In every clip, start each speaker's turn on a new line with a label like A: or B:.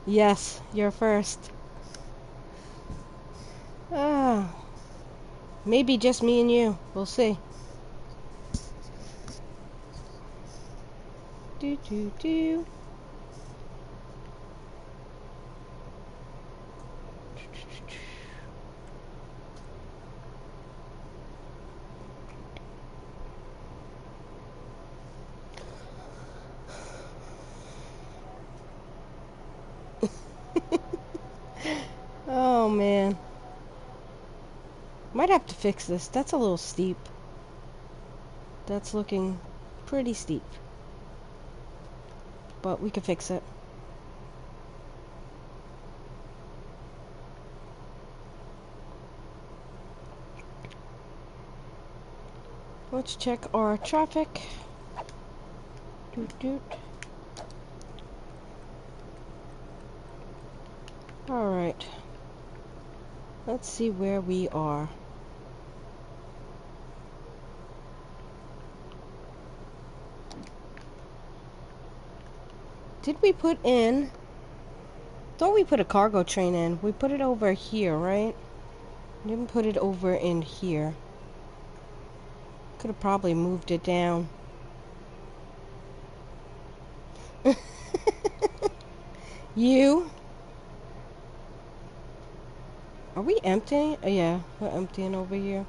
A: Yes, you're first. Ah, maybe just me and you. We'll see. Do do do. Oh man. Might have to fix this. That's a little steep. That's looking pretty steep. But we can fix it. Let's check our traffic. Doot doot. Alright. Let's see where we are. Did we put in... Thought we put a cargo train in. We put it over here, right? Didn't put it over in here. Could have probably moved it down. You? Are we emptying? Oh, yeah, we're emptying over here.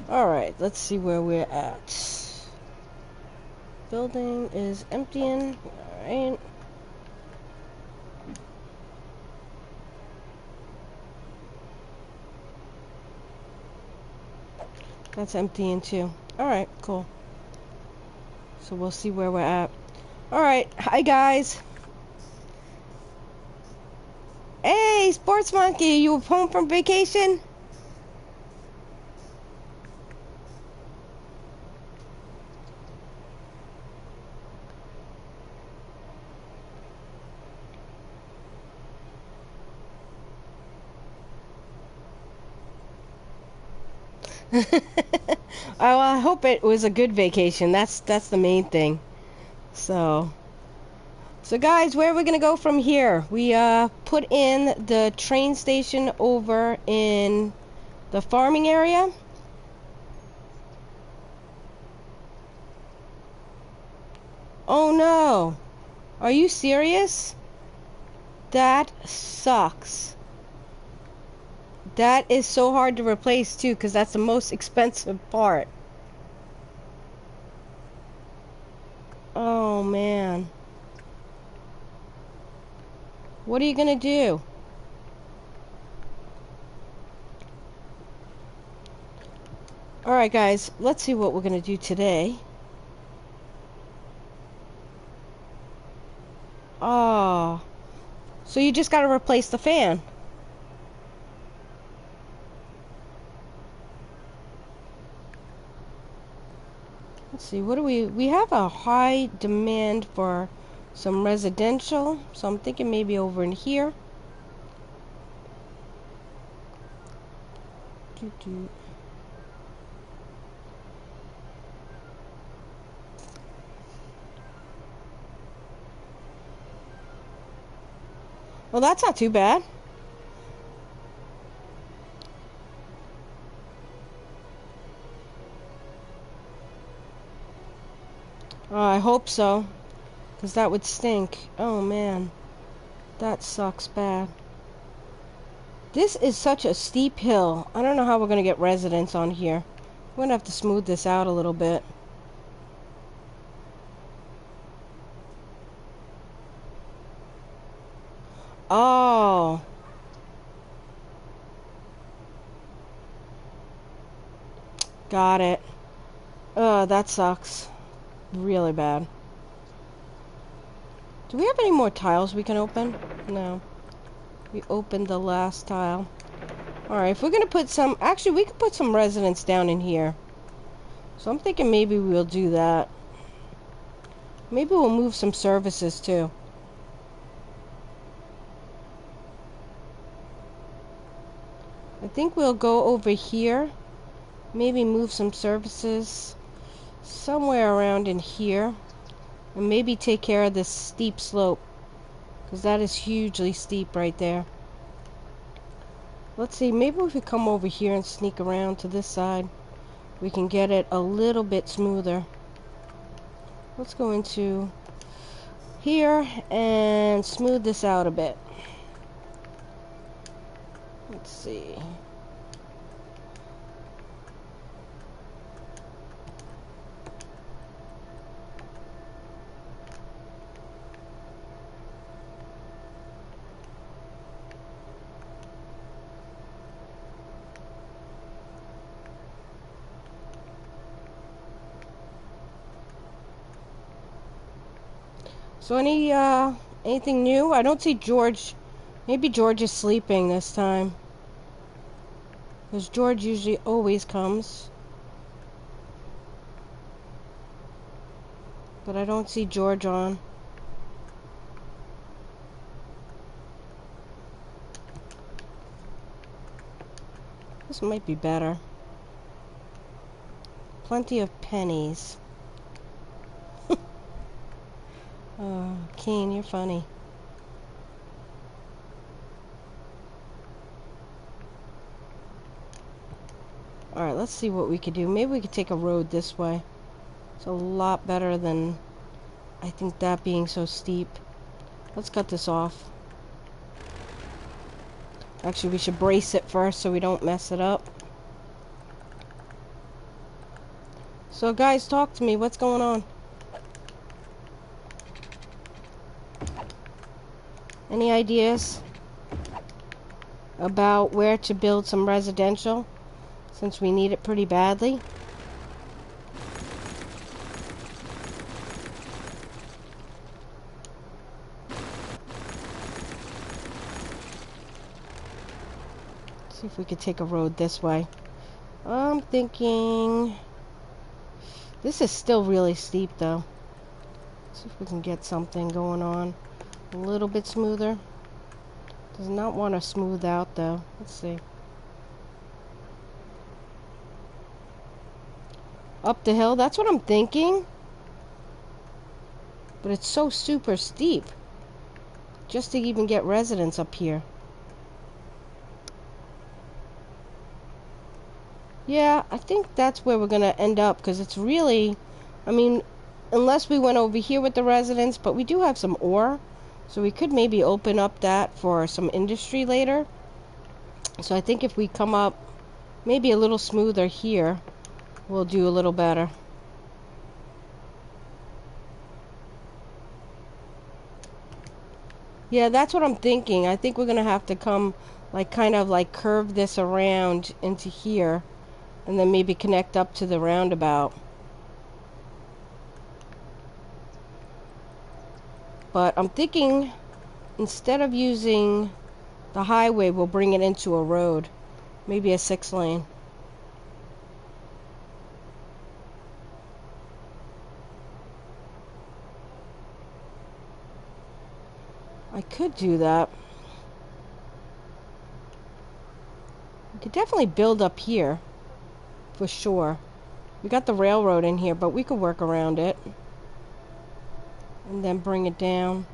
A: Alright, let's see where we're at. Building is emptying. Alright. That's emptying too. Alright, cool. So we'll see where we're at. Alright, hi guys. Hey, Sports Monkey, you home from vacation? Oh, I hope it was a good vacation. That's the main thing. So guys, where are we gonna go from here? We put in the train station over in the farming area. Oh no. Are you serious? That sucks. That is so hard to replace too, because that's the most expensive part. Oh man. What are you gonna do? Alright guys, let's see what we're gonna do today. Oh. So you just gotta replace the fan. Let's see, what do we have a high demand for some residential, so I'm thinking maybe over in here. Well, that's not too bad. I hope so, because that would stink. Oh man, that sucks bad. This is such a steep hill. I don't know how we're gonna get residents on here. We're gonna have to smooth this out a little bit. Oh. Got it. That sucks. Really bad. Do we have any more tiles we can open? No. We opened the last tile. Alright, if we're gonna put some... Actually, we could put some residents down in here. So I'm thinking maybe we'll do that. Maybe we'll move some services too. I think we'll go over here. Maybe move some services somewhere around in here. And maybe take care of this steep slope. because that is hugely steep right there. Let's see, maybe if we come over here and sneak around to this side, we can get it a little bit smoother. Let's go into here and smooth this out a bit. Let's see. So anything new? I don't see George. Maybe George is sleeping this time, because George usually always comes. But I don't see George on. This might be better. Plenty of pennies. Oh, Keen, you're funny. Alright, let's see what we could do. Maybe we could take a road this way. It's a lot better than, I think, that being so steep. Let's cut this off. Actually, we should brace it first so we don't mess it up. So guys, talk to me. What's going on? Any ideas about where to build some residential, since we need it pretty badly? See if we could take a road this way. I'm thinking this is still really steep though. See if we can get something going on a little bit smoother. Does not want to smooth out though. Let's see. Up the hill, that's what I'm thinking. But it's so super steep just to even get residents up here. Yeah, I think that's where we're going to end up, because it's really, I mean, unless we went over here with the residents, but we do have some ore, so we could maybe open up that for some industry later. So I think if we come up maybe a little smoother here, we'll do a little better. Yeah, that's what I'm thinking. I think we're going to have to come, like, kind of like curve this around into here, and then maybe connect up to the roundabout. But I'm thinking instead of using the highway, we'll bring it into a road. Maybe a 6-lane. I could do that. We could definitely build up here. For sure. We got the railroad in here, but we could work around it. And then bring it down.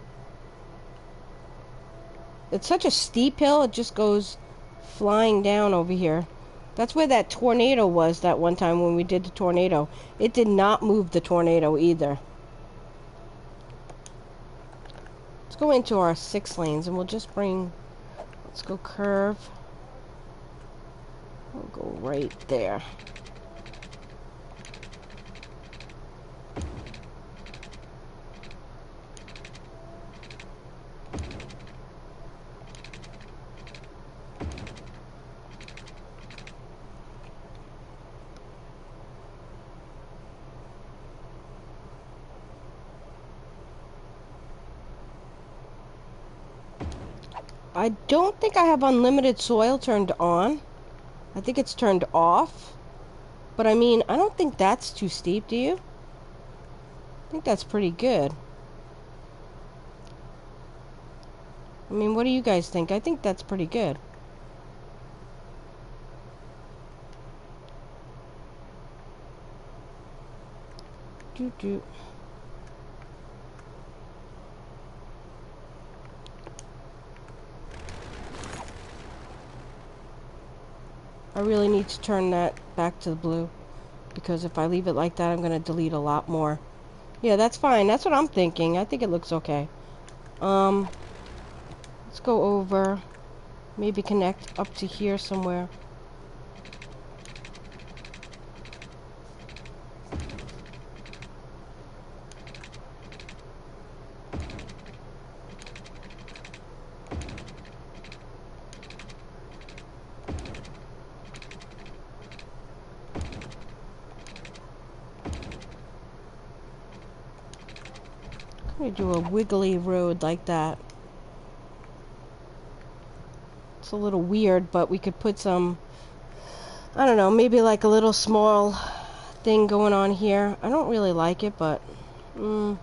A: It's such a steep hill, it just goes flying down over here. That's where that tornado was that one time when we did the tornado. It did not move the tornado either. Let's go into our 6 lanes and we'll just bring, let's go curve. We'll go right there. I don't think I have unlimited soil turned on. I think it's turned off. But I mean, I don't think that's too steep, do you? I think that's pretty good. I mean, what do you guys think? I think that's pretty good. I really need to turn that back to the blue, because if I leave it like that, I'm going to delete a lot more. Yeah, that's fine. That's what I'm thinking. I think it looks okay. Let's go over, maybe connect up to here somewhere. I'm going to do a wiggly road like that. It's a little weird, but we could put some, I don't know, maybe like a little small thing going on here. I don't really like it, but maybe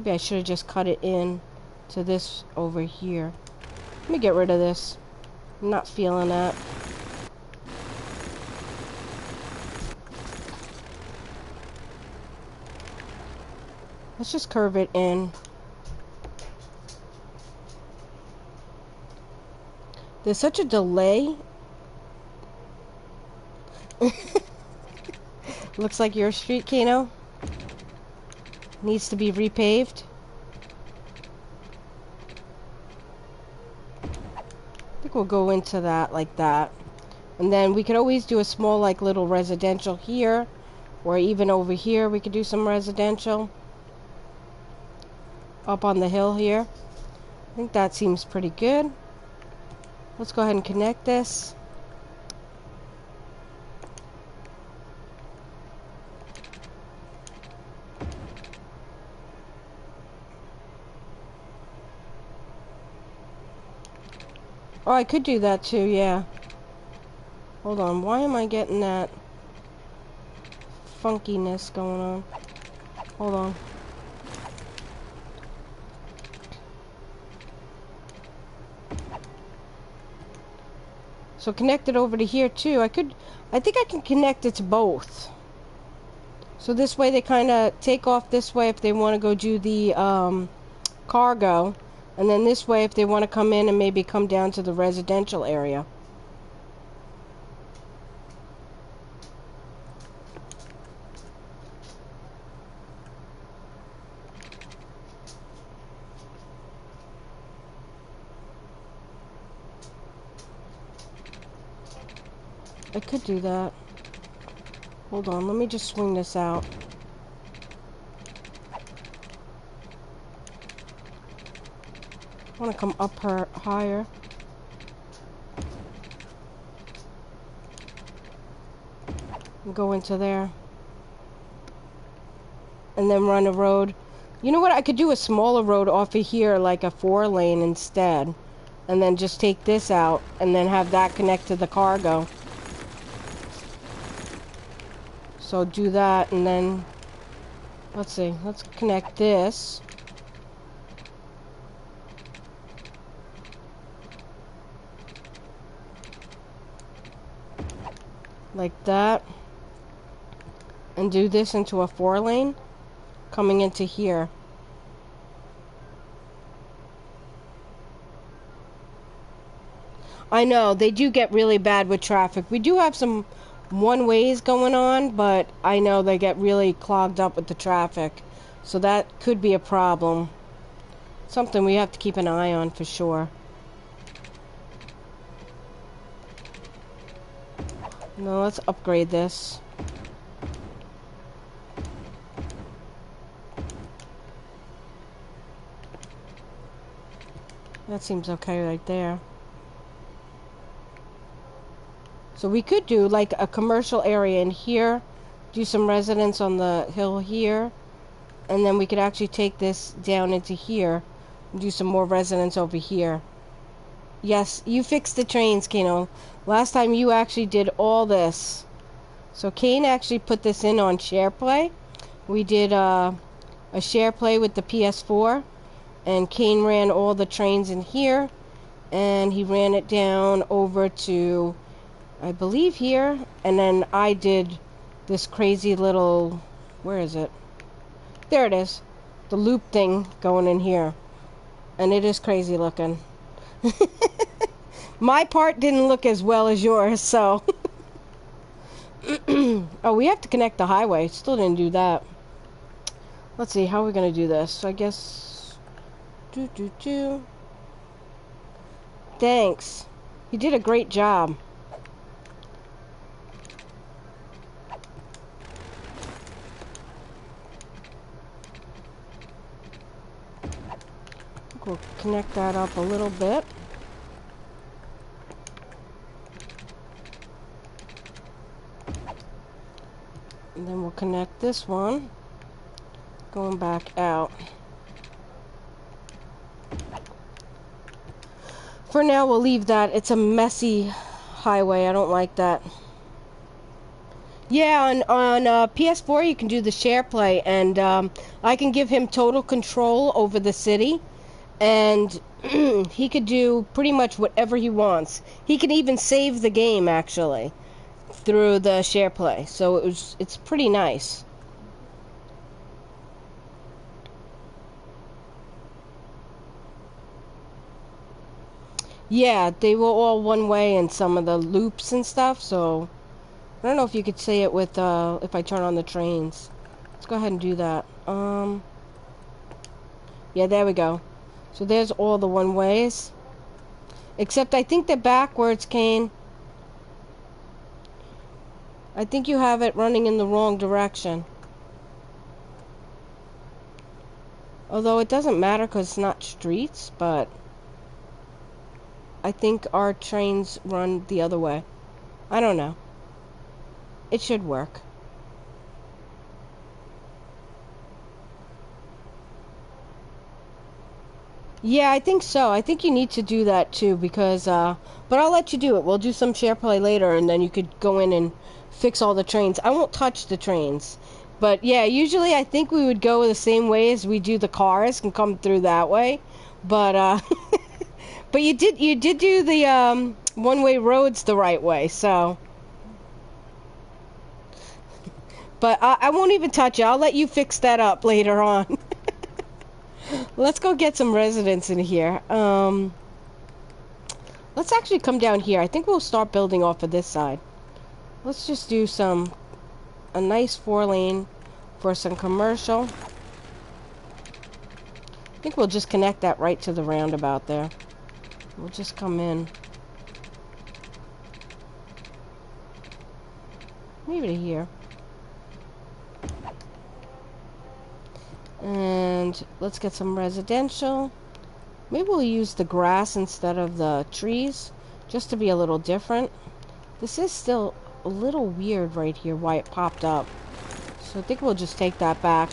A: I should have just cut it in to this over here. Let me get rid of this. I'm not feeling that. Let's just curve it in. There's such a delay. Looks like your street, Kano. Needs to be repaved. I think we'll go into that like that. And then we could always do a small like little residential here. Or even over here we could do some residential. Up on the hill here. I think that seems pretty good. Let's go ahead and connect this. Oh, I could do that too, yeah. Hold on, why am I getting that funkiness going on? Hold on. So connect it over to here too. I think I can connect it to both. So this way they kind of take off this way if they want to go do the cargo. And then this way if they want to come in and maybe come down to the residential area. I could do that. Hold on, let me just swing this out. I want to come up her higher. And go into there. And then run a road. You know what? I could do a smaller road off of here, like a 4-lane instead. And then just take this out and then have that connect to the cargo. So do that and then, let's see, let's connect this. Like that. And do this into a 4-lane coming into here. I know, they do get really bad with traffic. We do have some one-ways going on, but I know they get really clogged up with the traffic. So that could be a problem. Something we have to keep an eye on for sure. No, let's upgrade this. That seems okay right there. So we could do like a commercial area in here, do some residents on the hill here, and then we could actually take this down into here and do some more residents over here. Yes, you fixed the trains, Kano. Last time you actually did all this. So Kane actually put this in on SharePlay. We did a SharePlay with the PS4, and Kane ran all the trains in here, and he ran it down over to, I believe, here, and then I did this crazy little, where is it? There it is. The loop thing going in here. And it is crazy looking. My part didn't look as well as yours, so. Oh, we have to connect the highway. Still didn't do that. Let's see, how are we going to do this? I guess... Thanks. You did a great job. We'll connect that up a little bit. And then we'll connect this one. Going back out. For now, we'll leave that. It's a messy highway. I don't like that. Yeah, on PS4, you can do the share play, and I can give him total control over the city, and he could do pretty much whatever he wants. He can even save the game, actually, through the share play. So it's pretty nice. Yeah, they were all one way in some of the loops and stuff, so I don't know if you could say it with if I turn on the trains. Let's go ahead and do that. Yeah, there we go. So there's all the one ways. Except I think they're backwards, Kane. I think you have it running in the wrong direction. Although it doesn't matter because it's not streets, but I think our trains run the other way. I don't know. It should work. Yeah, I think so. I think you need to do that too because, but I'll let you do it. We'll do some share play later and then you could go in and fix all the trains. I won't touch the trains. But yeah, usually I think we would go the same way as we do the cars and come through that way. But, but you did do the, one-way roads the right way, so. But I won't even touch it. I'll let you fix that up later on. Let's go get some residents in here. Let's actually come down here. I think we'll start building off of this side. Let's just do a nice 4-lane for some commercial. I think we'll just connect that right to the roundabout there. We'll just come in. Maybe to here. And let's get some residential. Maybe we'll use the grass instead of the trees, just to be a little different. This is still a little weird right here, why it popped up. So I think we'll just take that back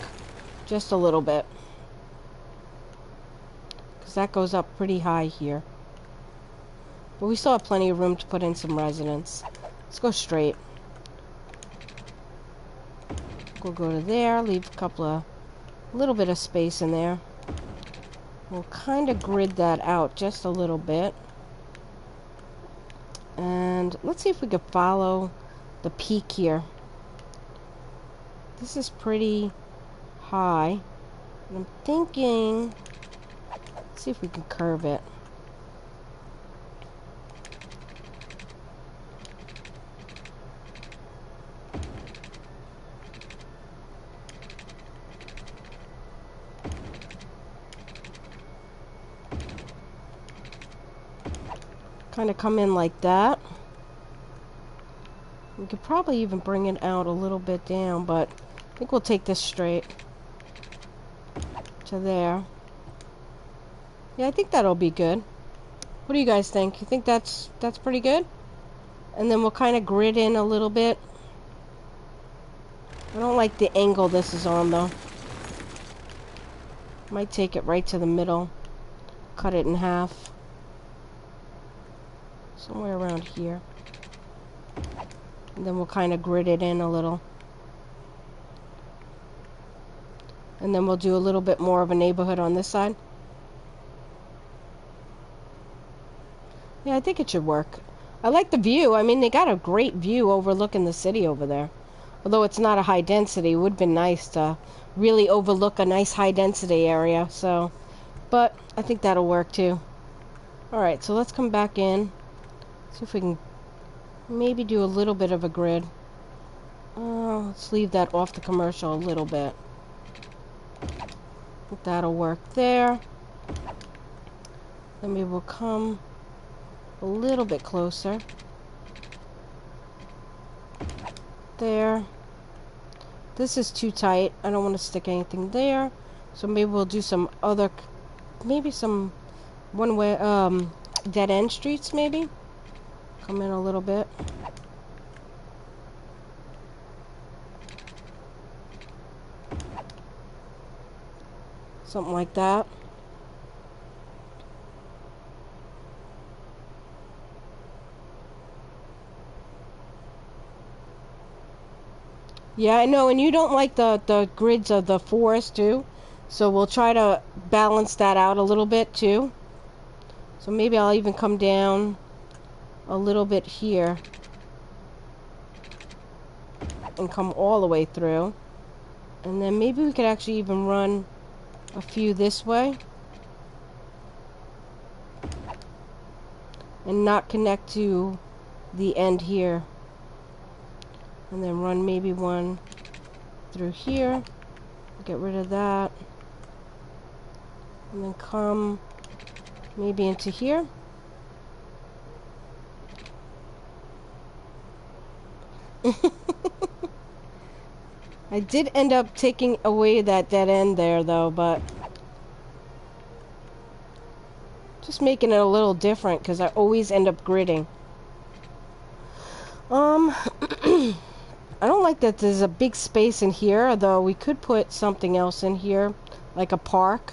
A: just a little bit. Because that goes up pretty high here. But we still have plenty of room to put in some residents. Let's go straight. We'll go to there, leave a little bit of space in there. We'll kind of grid that out just a little bit. And let's see if we can follow the peak here. This is pretty high. And I'm thinking, let's see if we can curve it. Kind of come in like that. We could probably even bring it out a little bit down, but I think we'll take this straight to there. Yeah, I think that'll be good. What do you guys think? You think that's pretty good? And then we'll kind of grid in a little bit. I don't like the angle this is on though. Might take it right to the middle. Cut it in half. Somewhere around here. And then we'll kind of grid it in a little. And then we'll do a little bit more of a neighborhood on this side. Yeah, I think it should work. I like the view. I mean, they got a great view overlooking the city over there. Although it's not a high density, it would have been nice to really overlook a nice high density area. So, but I think that'll work too. Alright, so let's come back in. See if we can maybe do a little bit of a grid. Let's leave that off the commercial a little bit. That'll work there. Then we will come a little bit closer. There. This is too tight. I don't want to stick anything there. So maybe we'll do some other, maybe some one-way, dead-end streets, maybe. Come in a little bit. Something like that. Yeah, I know, and you don't like the grids of the forest too, so we'll try to balance that out a little bit too. So maybe I'll even come down a little bit here and come all the way through. And then maybe we could actually even run a few this way and not connect to the end here. And then run maybe one through here. Get rid of that. And then come maybe into here. I did end up taking away that dead end there though, but just making it a little different because I always end up gridding. I don't like that there's a big space in here, though we could put something else in here, like a park.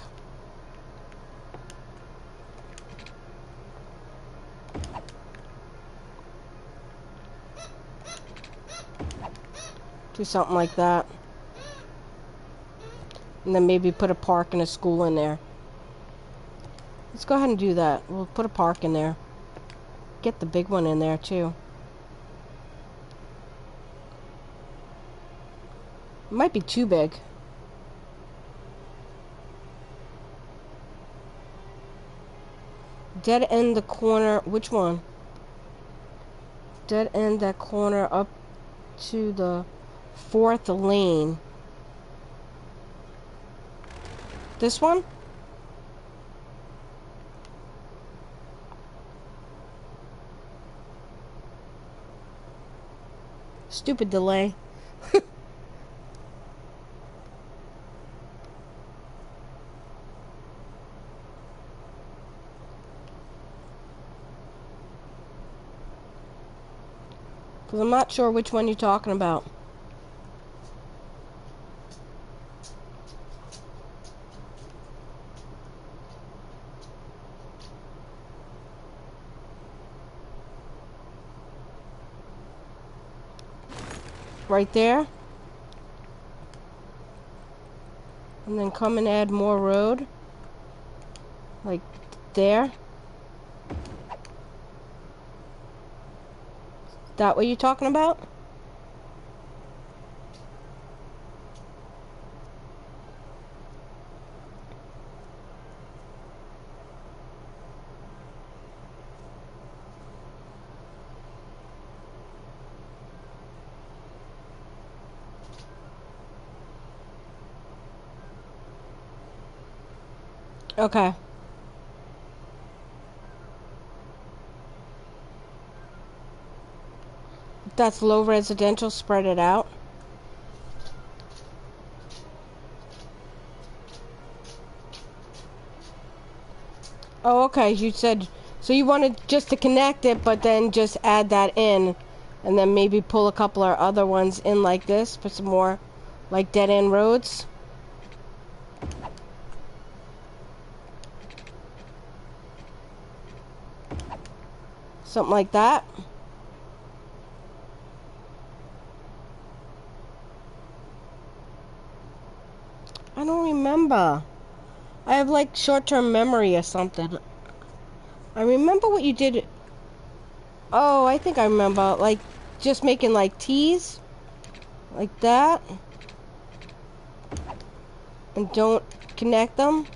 A: Do something like that. And then maybe put a park and a school in there. Let's go ahead and do that. We'll put a park in there. Get the big one in there, too. It might be too big. Dead end the corner. Which one? Dead end that corner up to the 4th lane. This one? Stupid delay. Because I'm not sure which one you're talking about. Right there. And then come and add more road. Like there. That what you're talking about? Okay. That's low residential, spread it out. Oh, okay. You said, so you wanted just to connect it, but then just add that in, and then maybe pull a couple of other ones in like this, put some more, like dead-end roads. Something like that. I don't remember. I have like short-term memory or something. I remember what you did. Oh, I think I remember. Like, just making like T's. Like that. And don't connect them.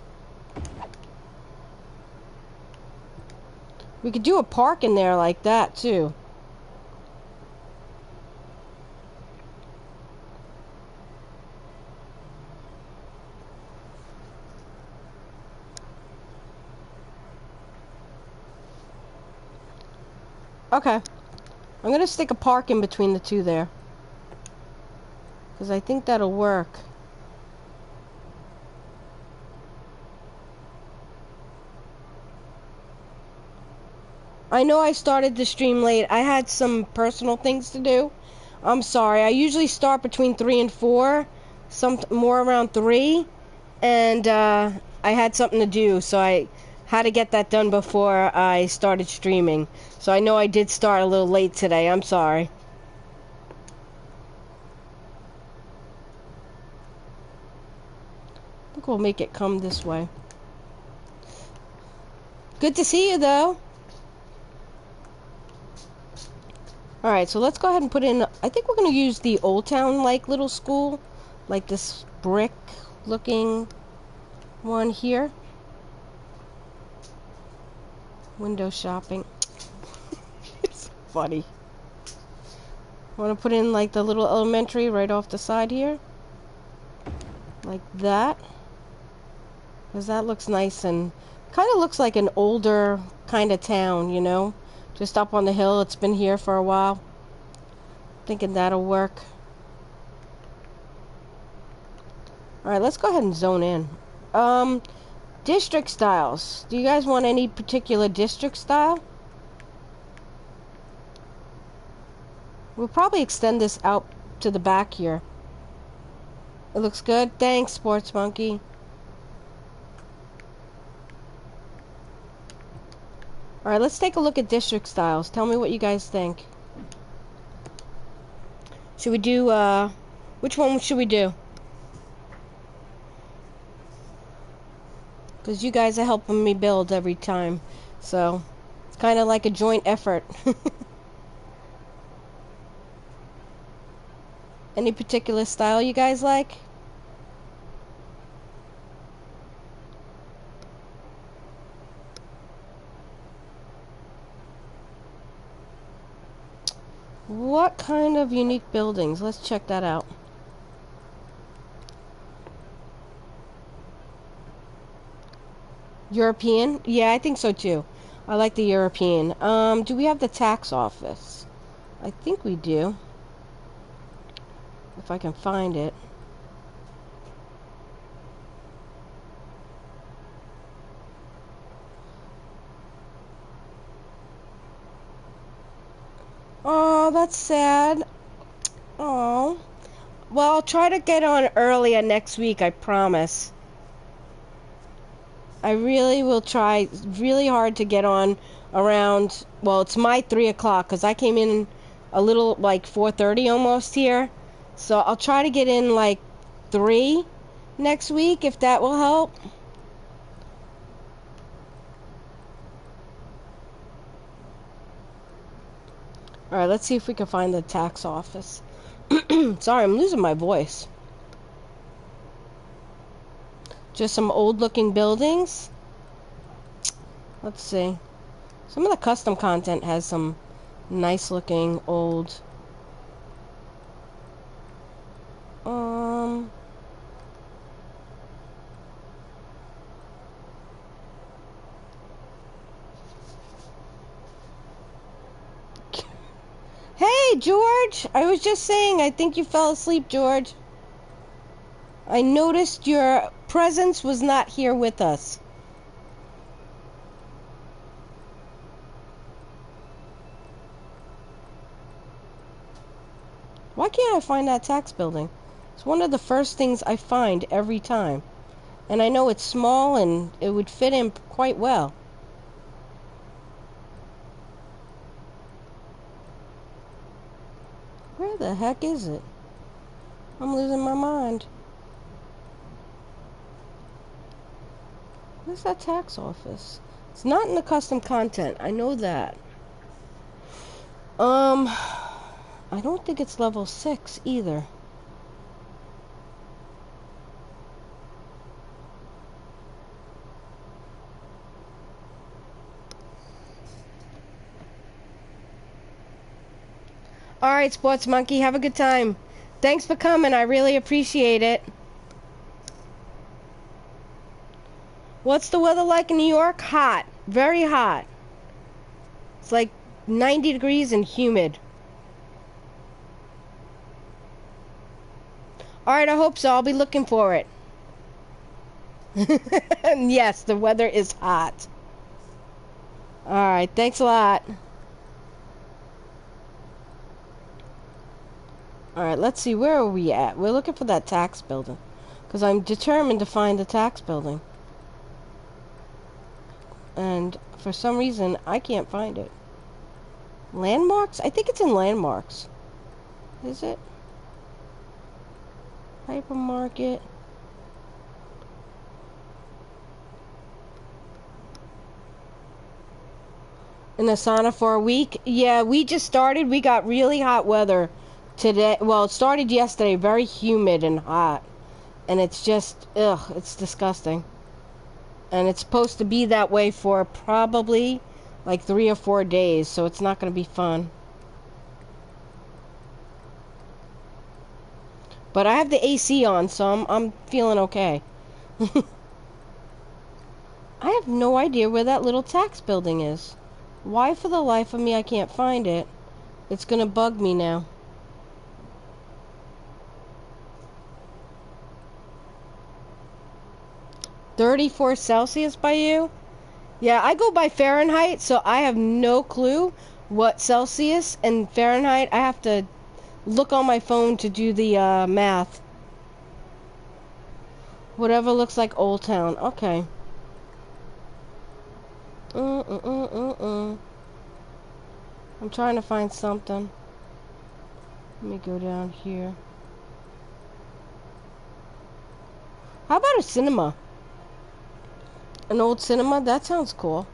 A: We could do a park in there like that, too. Okay. I'm gonna stick a park in between the two there. Because I think that'll work. I know I started the stream late. I had some personal things to do. I'm sorry. I usually start between 3 and 4. Some more around 3. And I had something to do, so I had to get that done before I started streaming. So I know I did start a little late today. I'm sorry. I think we'll make it come this way. Good to see you, though. Alright, so let's go ahead and put in... I think we're going to use the Old Town, like, little school. Like this brick-looking one here. Window shopping. It's funny. Want to put in, like, the little elementary right off the side here. Like that. Because that looks nice and... kind of looks like an older kind of town, you know? Just up on the hill. It's been here for a while. Thinking that'll work. Alright, let's go ahead and zone in. District styles. Do you guys want any particular district style? We'll probably extend this out to the back here. It looks good. Thanks, Sports Monkey. Alright, let's take a look at district styles. Tell me what you guys think. Should we do, which one should we do? Because you guys are helping me build every time. So, it's kind of like a joint effort. Any particular style you guys like? What kind of unique buildings? Let's check that out. European? Yeah, I think so too. I like the European. Do we have the tax office? I think we do. If I can find it. Oh, that's sad. Oh. Well, I'll try to get on earlier next week, I promise. I really will try really hard to get on around, well, it's my 3 o'clock, because I came in a little, like, 4:30 almost here. So I'll try to get in, like, 3 next week, if that will help. Alright, let's see if we can find the tax office. Sorry, I'm losing my voice. Just some old-looking buildings. Let's see. Some of the custom content has some nice-looking old... Hey, George! I was just saying, I think you fell asleep, George. I noticed your presence was not here with us. Why can't I find that tax building? It's one of the first things I find every time. And I know it's small and it would fit in quite well. Where the heck is it? I'm losing my mind. Where's that tax office? It's not in the custom content. I know that. I don't think it's level 6 either. All right, Sports Monkey, have a good time. Thanks for coming. I really appreciate it. What's the weather like in New York? Hot. Very hot. It's like 90 degrees and humid. All right, I hope so. I'll be looking for it. Yes, the weather is hot. All right, thanks a lot. All right, let's see. Where are we at? We're looking for that tax building. Because I'm determined to find the tax building. And for some reason, I can't find it. Landmarks? I think it's in Landmarks. Is it? Hypermarket. In the sauna for a week? Yeah, we just started. We got really hot weather today. Well, it started yesterday. Very humid and hot. And it's just, ugh, it's disgusting. And it's supposed to be that way for probably like 3 or 4 days. So it's not going to be fun. But I have the AC on, so I'm feeling okay. I have no idea where that little tax building is. Why for the life of me I can't find it? It's gonna bug me now. $34 by you? Yeah, I go by Fahrenheit, so I have no clue what Celsius and Fahrenheit. I have to look on my phone to do the math. Whatever looks like Old Town. Okay. I'm trying to find something. Let me go down here. How about a cinema? An old cinema? That sounds cool.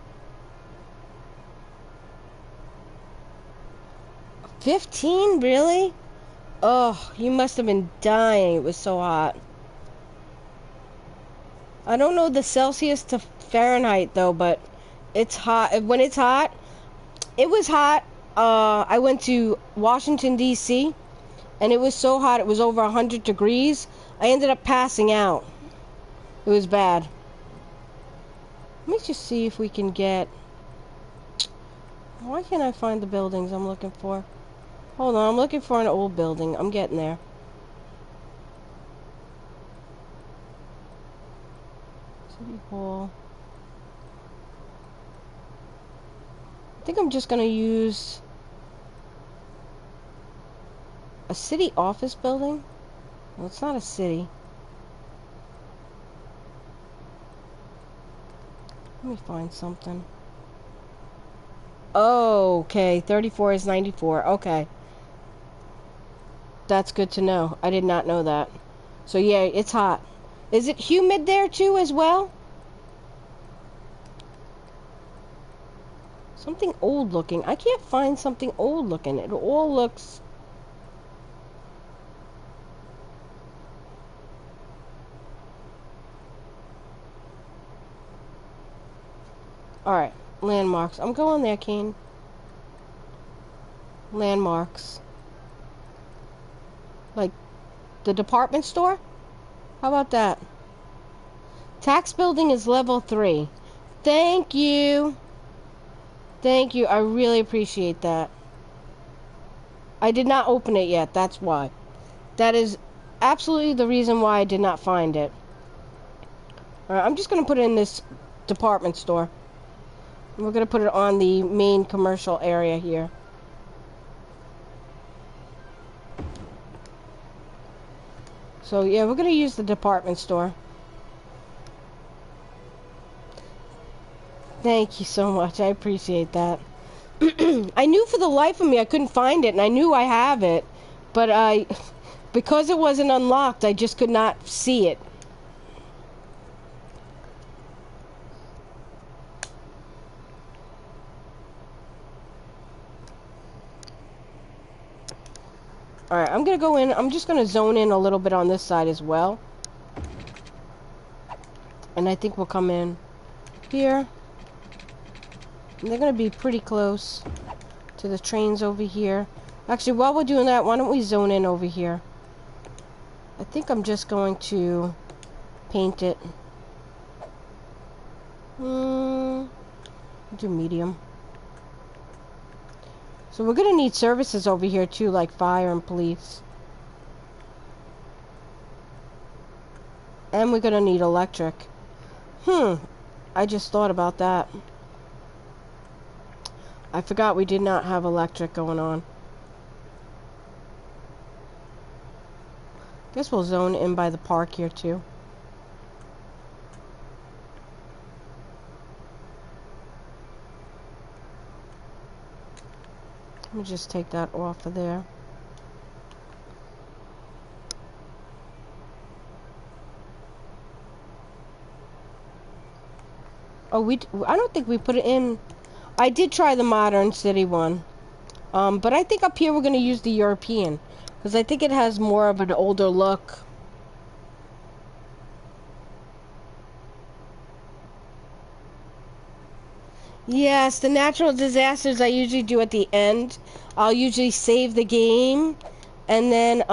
A: 15? Really? Oh, you must have been dying. It was so hot. I don't know the Celsius to Fahrenheit though, but it's hot. When it's hot, it was hot. I went to Washington, D.C., and it was so hot. It was over 100 degrees. I ended up passing out. It was bad. Let me just see if we can get... Why can't I find the buildings I'm looking for? Hold on, I'm looking for an old building. I'm getting there. City Hall. I think I'm just going to use a city office building. Well, it's not a city. Let me find something. Oh, okay. 34 is 94. Okay. That's good to know. I did not know that. So yeah, it's hot. Is it humid there too as well? Something old looking. I can't find something old looking. It all looks... Alright, landmarks. I'm going there, Kane. Landmarks. Like, the department store? How about that? Tax building is level 3. Thank you. Thank you. I really appreciate that. I did not open it yet. That's why. That is absolutely the reason why I did not find it. Alright, I'm just going to put it in this department store. We're going to put it on the main commercial area here. So yeah, we're going to use the department store. Thank you so much. I appreciate that. I knew for the life of me I couldn't find it, and I knew I have it, but because it wasn't unlocked, I just could not see it. Alright, I'm going to go in. I'm just going to zone in a little bit on this side as well. And I think we'll come in here. And they're going to be pretty close to the trains over here. Actually, while we're doing that, why don't we zone in over here? I think I'm just going to paint it. Do medium. So we're gonna need services over here too, like fire and police. And we're gonna need electric. I just thought about that. I forgot we did not have electric going on. Guess we'll zone in by the park here too. Let me just take that off of there. Oh, I don't think we put it in. I did try the modern city one. But I think up here we're going to use the European. Because I think it has more of an older look. Yes, the natural disasters I usually do at the end. I'll usually save the game. And then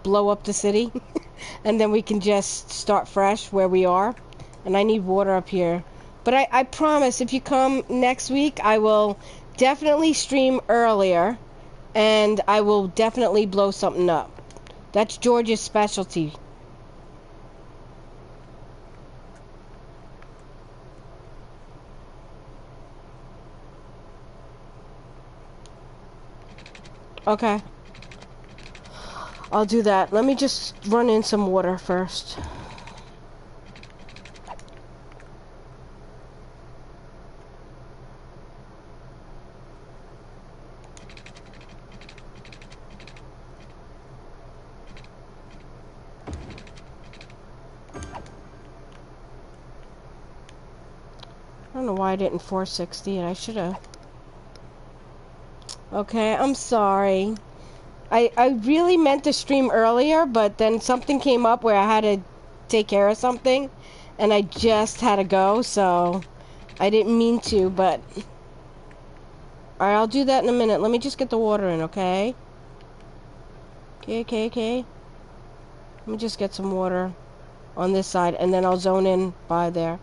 A: blow up the city. And then we can just start fresh where we are. And I need water up here. But I promise, if you come next week, I will definitely stream earlier. And I will definitely blow something up. That's George's specialty. Okay. I'll do that. Let me just run in some water first. I don't know why I didn't 460 it. I should have. Okay, I'm sorry. I really meant to stream earlier, but then something came up where I had to take care of something, and I just had to go, so I didn't mean to, but... Alright, I'll do that in a minute. Let me just get the water in, okay? Okay. Let me just get some water on this side, and then I'll zone in by there.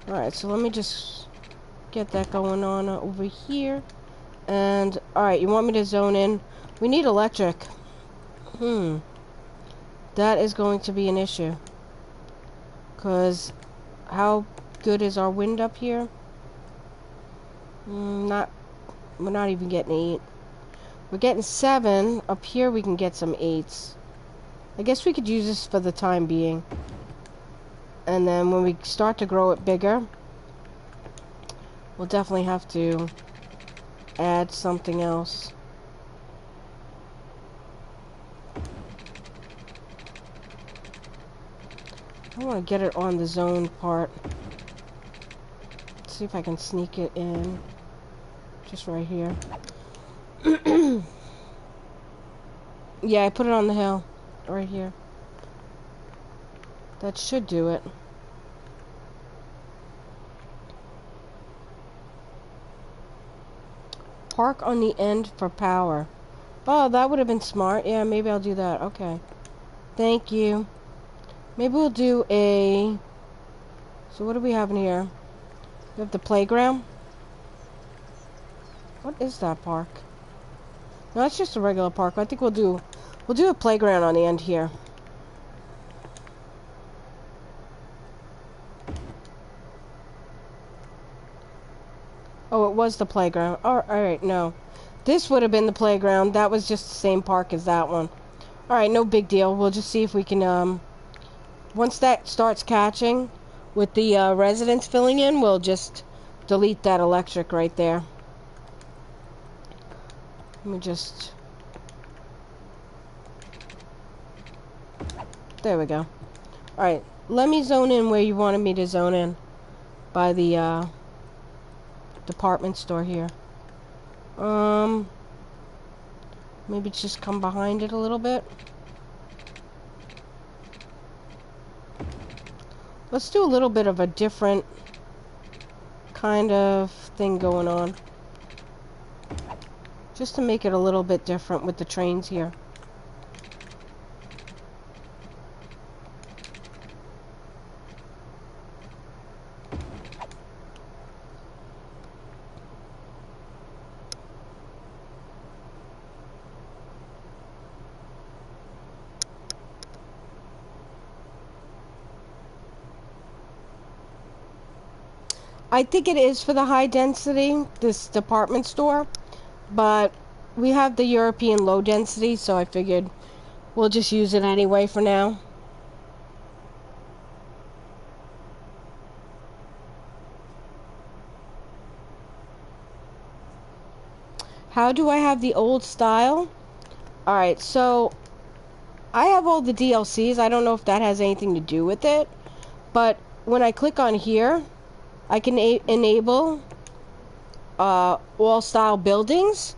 A: Alright, so let me just get that going on over here. And, alright, you want me to zone in? We need electric. That is going to be an issue. Because, how good is our wind up here? We're not even getting 8. We're getting 7. Up here we can get some 8s. I guess we could use this for the time being. And then when we start to grow it bigger, we'll definitely have to add something else. I want to get it on the zone part. Let's see if I can sneak it in. Just right here. Yeah, I put it on the hill. Right here. That should do it. Park on the end for power. Oh, that would have been smart. Yeah, maybe I'll do that. Okay. Thank you. Maybe we'll do a... So what do we have in here? We have the playground. What is that park? No, it's just a regular park. I think we'll do a playground on the end here. Oh, it was the playground. Oh, alright, no. This would have been the playground. That was just the same park as that one. Alright, no big deal. We'll just see if we can, once that starts catching with the residents filling in, we'll just delete that electric right there. Let me just... There we go. Alright, let me zone in where you wanted me to zone in. By the, department store here. Maybe just come behind it a little bit. Let's do a little bit of a different kind of thing going on. Just to make it a little bit different with the trains here. I think it is for the high density, this department store, but we have the European low density, so I figured we'll just use it anyway for now. How do I have the old style? Alright, so I have all the DLCs. I don't know if that has anything to do with it, but when I click on here, I can enable all style buildings,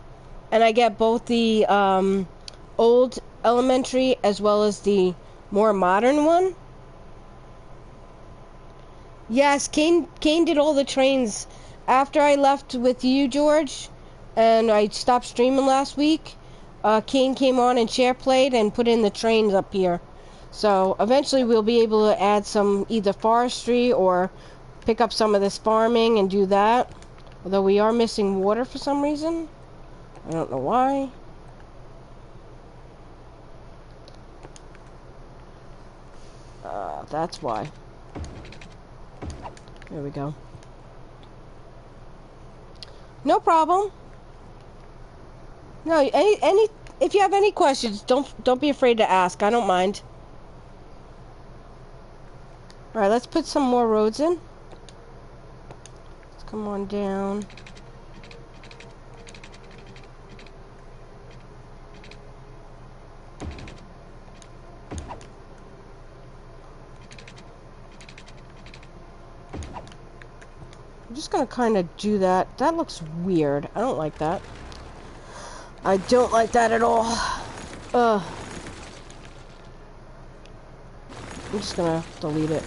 A: and I get both the old elementary as well as the more modern one. Yes, Kane did all the trains after I left with you, George, and I stopped streaming last week. Kane came on and share played and put in the trains up here. So eventually we'll be able to add some either forestry or pick up some of this farming and do that. Although we are missing water for some reason. I don't know why. That's why. There we go. No problem. No, any if you have any questions, don't be afraid to ask. I don't mind. All right, let's put some more roads in. Let's come on down. I'm just gonna kind of do that. That looks weird. I don't like that. I don't like that at all. I'm just gonna delete it.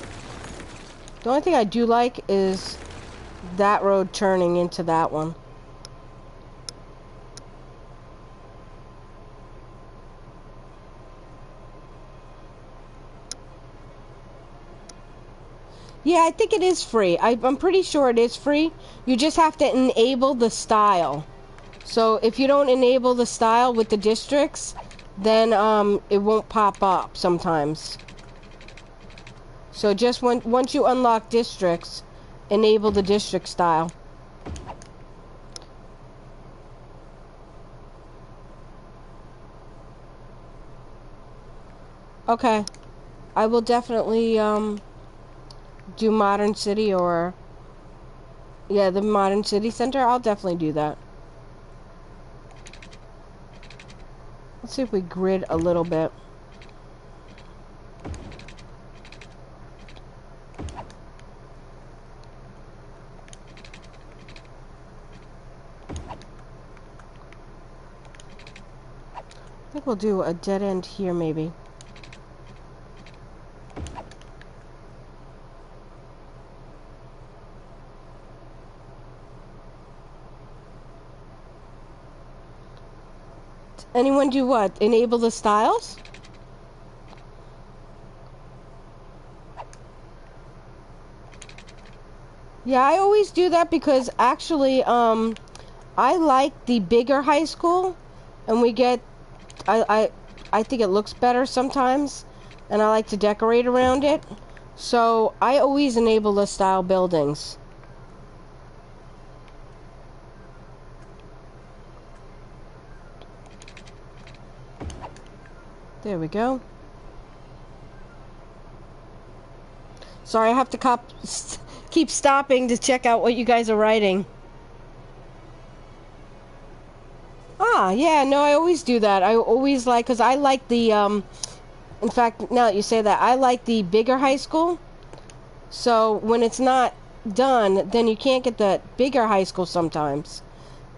A: The only thing I do like is that road turning into that one. Yeah, I think it is free. I'm pretty sure it is free. You just have to enable the style. So if you don't enable the style with the districts, then it won't pop up sometimes. So just once you unlock districts, enable the district style. Okay. I will definitely do Modern City or yeah, the Modern City Center. I'll definitely do that. Let's see if we grid a little bit. I think we'll do a dead end here maybe. Anyone do what? Enable the styles? Yeah, I always do that because actually, I like the bigger high school, and we get, I think it looks better sometimes, and I like to decorate around it. So I always enable the style buildings. There we go. Sorry, I have to keep stopping to check out what you guys are writing. Ah, yeah, no, I always do that. I always like, because I like the, in fact, now that you say that, I like the bigger high school. So when it's not done, then you can't get the bigger high school sometimes.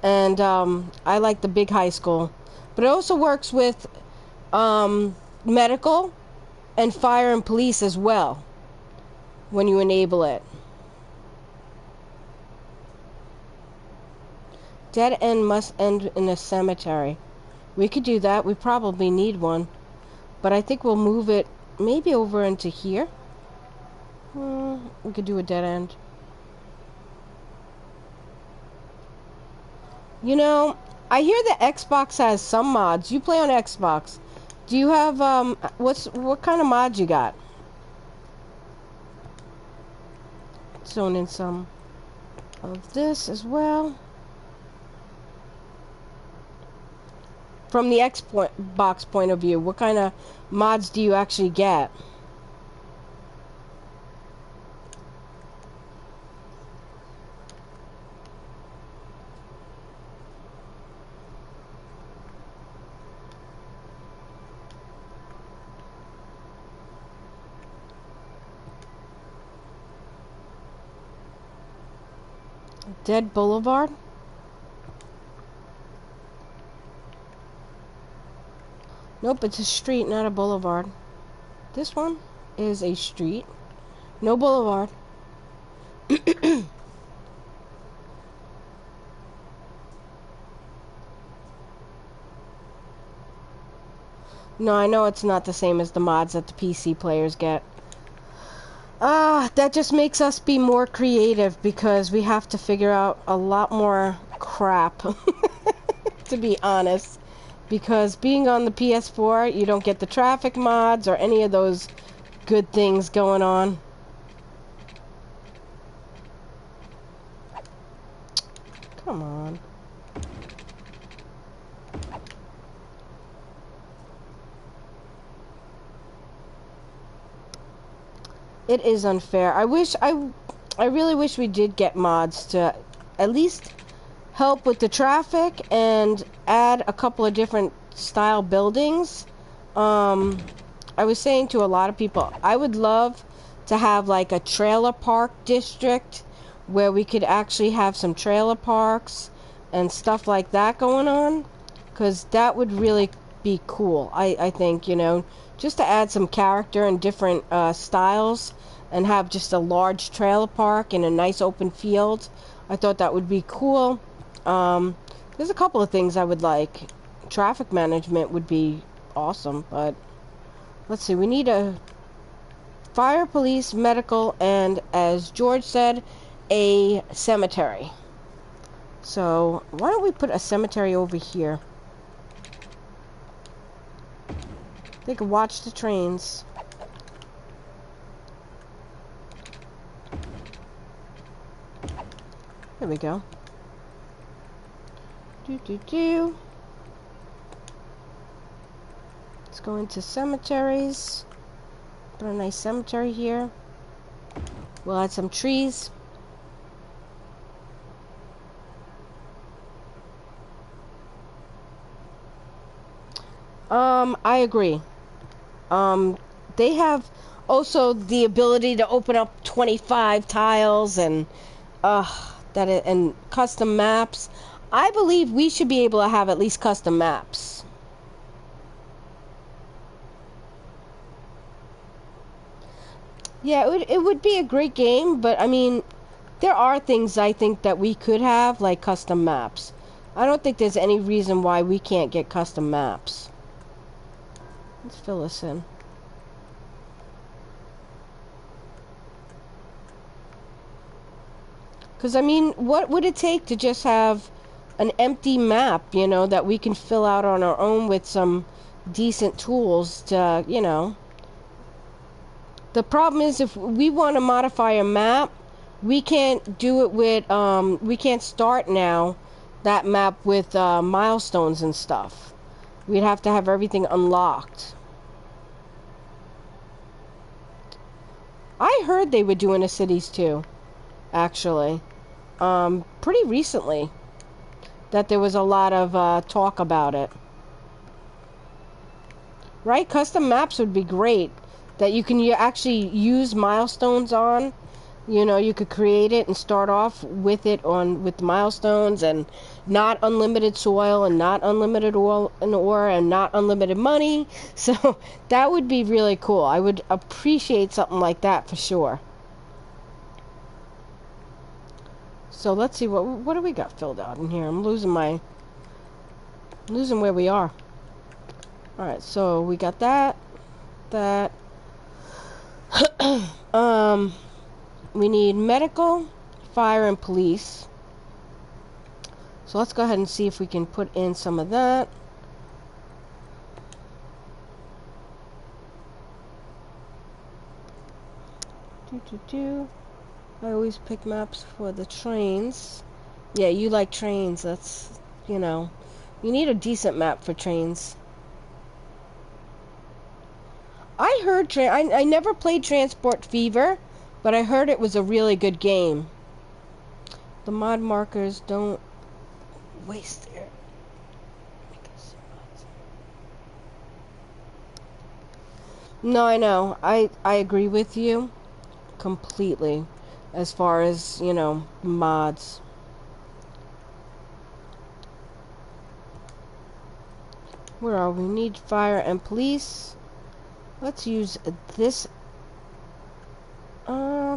A: And I like the big high school. But it also works with medical and fire and police as well. when you enable it. Dead end must end in a cemetery. We could do that. We probably need one. But I think we'll move it maybe over into here. We could do a dead end. You know, I hear the Xbox has some mods. You play on Xbox. Do you have, what kind of mods you got? Zone in some of this as well. From the Xbox point of view, what kind of mods do you actually get? Dead Boulevard? Nope, it's a street, not a boulevard. This one is a street. No boulevard. No, I know it's not the same as the mods that the PC players get. That just makes us be more creative because we have to figure out a lot more crap, to be honest. Because being on the PS4, you don't get the traffic mods or any of those good things going on. Come on. It is unfair. I really wish we did get mods to at least help with the traffic and add a couple of different style buildings. I was saying to a lot of people, I would love to have like a trailer park district where we could actually have some trailer parks and stuff like that going on, because that would really be cool. I think, you know, just to add some character and different styles and have just a large trailer park in a nice open field. I thought that would be cool. There's a couple of things I would like. Traffic management would be awesome, but let's see. We need a fire, police, medical, and as George said, a cemetery. So why don't we put a cemetery over here? They can watch the trains. There we go. Let's go into cemeteries. Put a nice cemetery here. We'll add some trees. I agree. They have also the ability to open up 25 tiles and and custom maps. I believe we should be able to have at least custom maps. Yeah, it would be a great game, but I mean, there are things I think that we could have, like custom maps. I don't think there's any reason why we can't get custom maps. Let's fill this in. Because, I mean, what would it take to just have an empty map, you know, that we can fill out on our own with some decent tools to, you know. The problem is if we want to modify a map, we can't do it with, we can't start now that map with milestones and stuff. We'd have to have everything unlocked. I heard they were doing a cities too, actually. Pretty recently. That there was a lot of talk about it. Right? Custom maps would be great. That you can actually use milestones on. You know, you could create it and start off with it with milestones and not unlimited soil and not unlimited oil and ore and not unlimited money. So that would be really cool. I would appreciate something like that for sure. So let's see what do we got filled out in here. I'm losing where we are. All right, so we got that. We need medical, fire, and police. So let's go ahead and see if we can put in some of that. I always pick maps for the trains. Yeah, you like trains. That's, you know, you need a decent map for trains. I heard I never played Transport Fever, but I heard it was a really good game. The mod markers don't waste their... No, I know. I agree with you completely as far as, you know, mods. Where are we? Need fire and police. Let's use this. Yeah,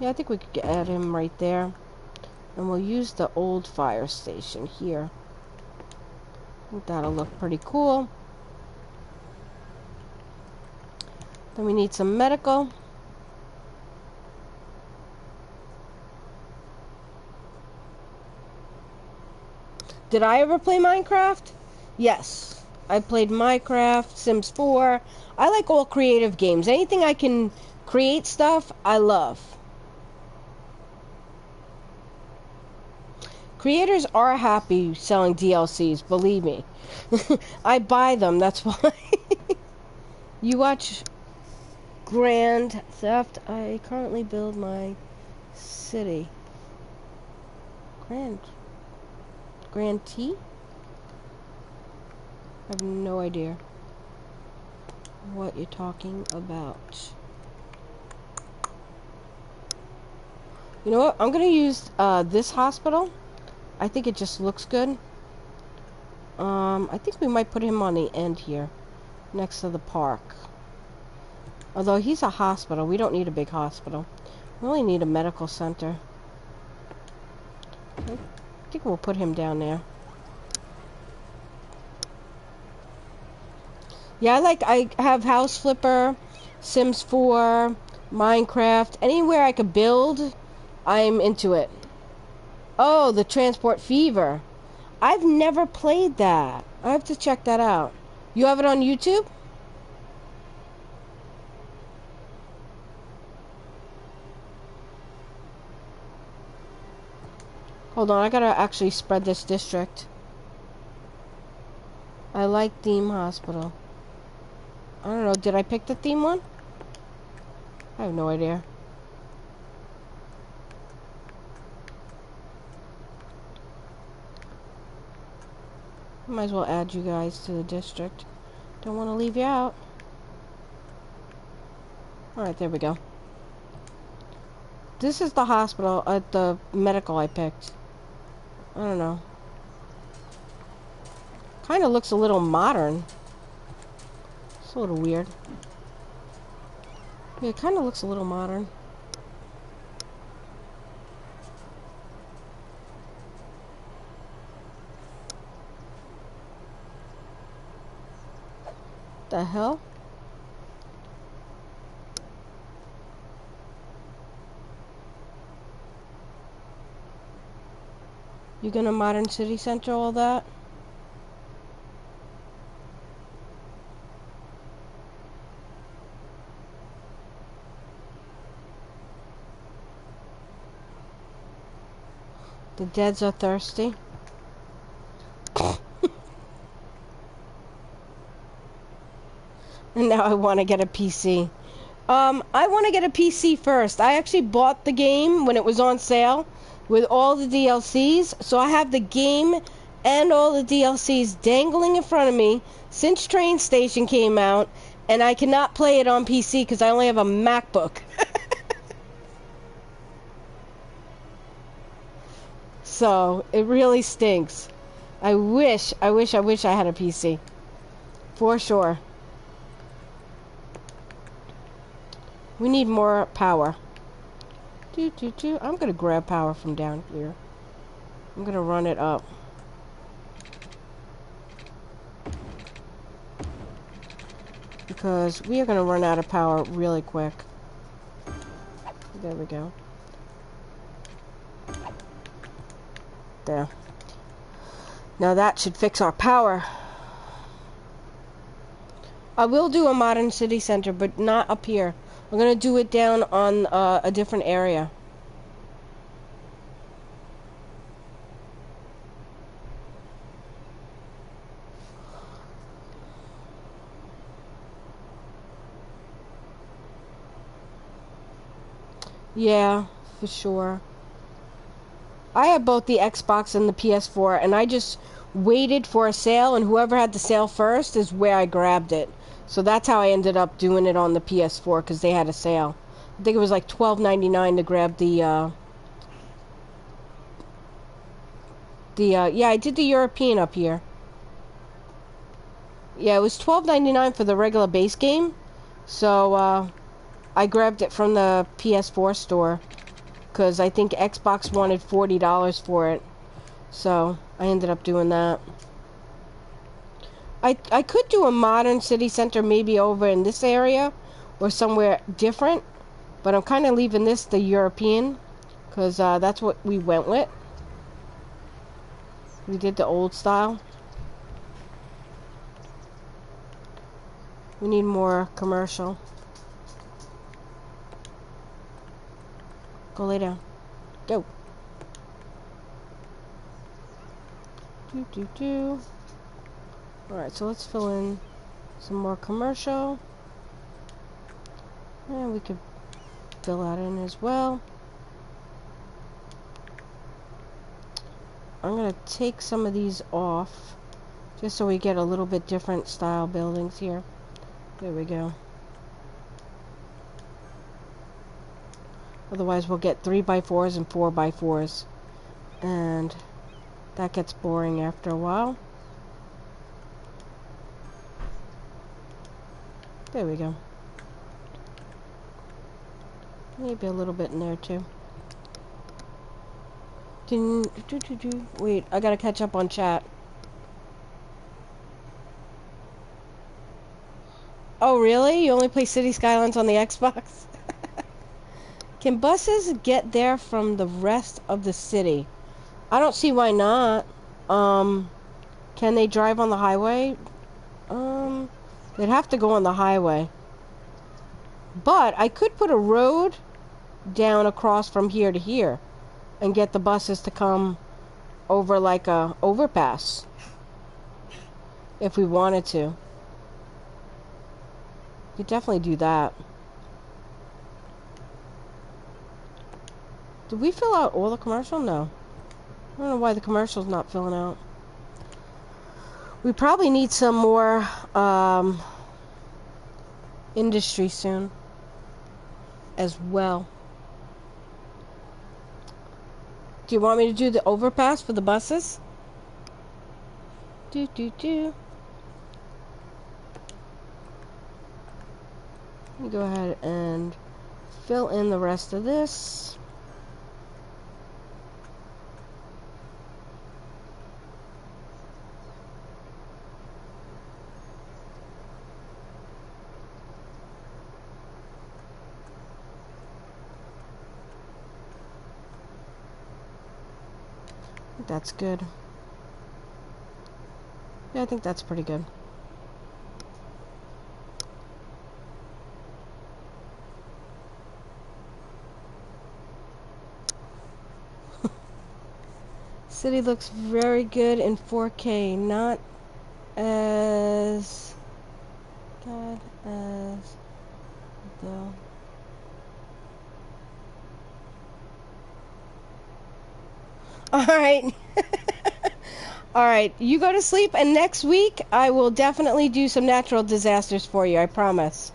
A: I think we could add him right there. And we'll use the old fire station here. I think that'll look pretty cool. Then we need some medical. Did I ever play Minecraft? Yes. I played Minecraft, Sims 4. I like all creative games. Anything I can create stuff, I love. Creators are happy selling DLCs, believe me. I buy them, that's why. You watch Grand Theft. I currently build my city. Grand T? I have no idea what you're talking about. You know what? I'm gonna use this hospital. I think it just looks good. I think we might put him on the end here, next to the park. Although he's a hospital, we don't need a big hospital. We only need a medical center. I think we'll put him down there. Yeah, I have House Flipper, Sims 4, Minecraft. Anywhere I could build, I'm into it. Oh, the Transport Fever. I've never played that. I have to check that out. You have it on YouTube? Hold on, I gotta actually spread this district. I like Theme Hospital. I don't know, did I pick the theme one? I have no idea. Might as well add you guys to the district. Don't want to leave you out. Alright, there we go. This is the hospital, the medical I picked. I don't know. Kind of looks a little modern. It's a little weird. Yeah, it kind of looks a little modern. The hell? You gonna modern city center all that? The deads are thirsty. And now I want to get a PC. I want to get a PC first. I actually bought the game when it was on sale with all the DLCs. So I have the game and all the DLCs dangling in front of me since Train Station came out. And I cannot play it on PC because I only have a MacBook. So it really stinks. I wish I had a PC. For sure. We need more power. I'm gonna grab power from down here. I'm gonna run it up. Because we are gonna run out of power really quick. There we go. There. Now that should fix our power. I will do a modern city center, but not up here. I'm gonna do it down on a different area. Yeah, for sure. I have both the Xbox and the PS4, and I just waited for a sale, and whoever had the sale first is where I grabbed it. So that's how I ended up doing it on the PS4, because they had a sale. I think it was like $12.99 to grab yeah, I did the European up here. Yeah, it was $12.99 for the regular base game. So, I grabbed it from the PS4 store. Because I think Xbox wanted $40 for it. So, I ended up doing that. I could do a modern city center maybe over in this area. Or somewhere different. But I'm kind of leaving this the European. Because that's what we went with. We did the old style. We need more commercial. Go lay down. Go. Alright, so let's fill in some more commercial. And we could fill that in as well. I'm going to take some of these off. Just so we get a little bit different style buildings here. There we go. Otherwise we'll get 3x4s and 4x4s. And that gets boring after a while. There we go. Maybe a little bit in there too. Wait, I gotta catch up on chat. Oh really? You only play City Skylines on the Xbox? Can buses get there from the rest of the city? I don't see why not. Can they drive on the highway? They'd have to go on the highway. But I could put a road down across from here to here and get the buses to come over like a overpass if we wanted to. You could definitely do that. Did we fill out all the commercial? No. I don't know why the commercial's not filling out. We probably need some more industry soon as well. Do you want me to do the overpass for the buses? Let me go ahead and fill in the rest of this. That's good. Yeah, I think that's pretty good. City looks very good in 4K, not as bad as the... Alright. Alright, you go to sleep, and next week I will definitely do some natural disasters for you, I promise.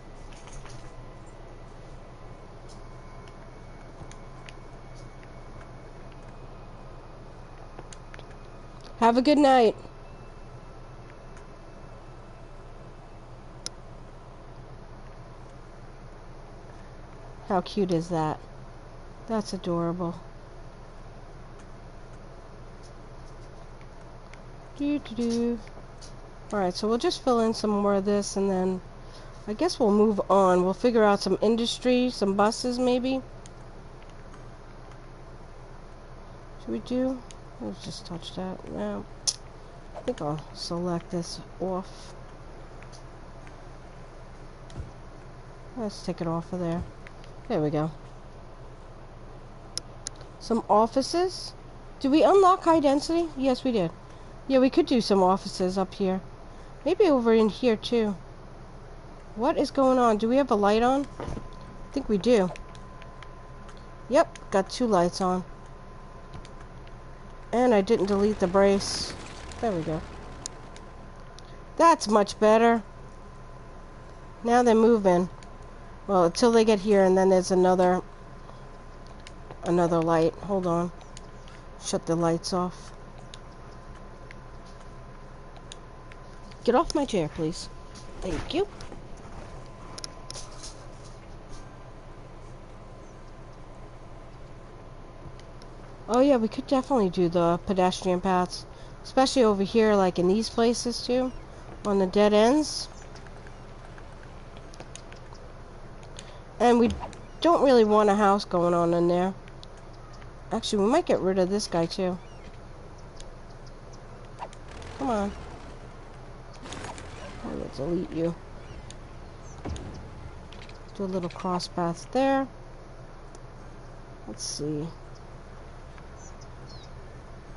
A: Have a good night. How cute is that? That's adorable. Alright, so we'll just fill in some more of this and then I guess we'll move on. We'll figure out some industry, some buses maybe. Should we do? Let's just touch that. No. I think I'll select this off. Let's take it off of there. There we go. Some offices. Did we unlock high density? Yes, we did. Yeah, we could do some offices up here. Maybe over in here too. What is going on? Do we have a light on? I think we do. Yep, got 2 lights on. And I didn't delete the brace. There we go. That's much better. Now they're moving. Well, until they get here, and then there's another light. Hold on. Shut the lights off. Get off my chair, please. Thank you. Oh yeah, we could definitely do the pedestrian paths. Especially over here, like in these places too. On the dead ends. And we don't really want a house going on in there. Actually, we might get rid of this guy too. Come on. Oh, let's delete you. Do a little cross path there. Let's see.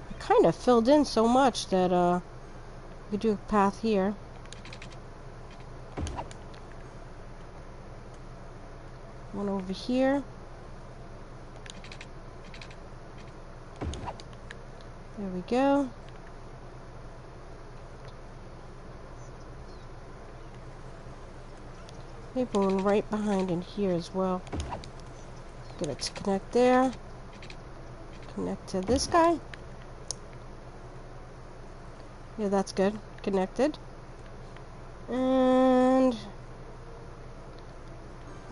A: I kind of filled in so much that we could do a path here. One over here. There we go. Maybe one right behind in here as well. Get it to connect there. Connect to this guy. Yeah, that's good. Connected. And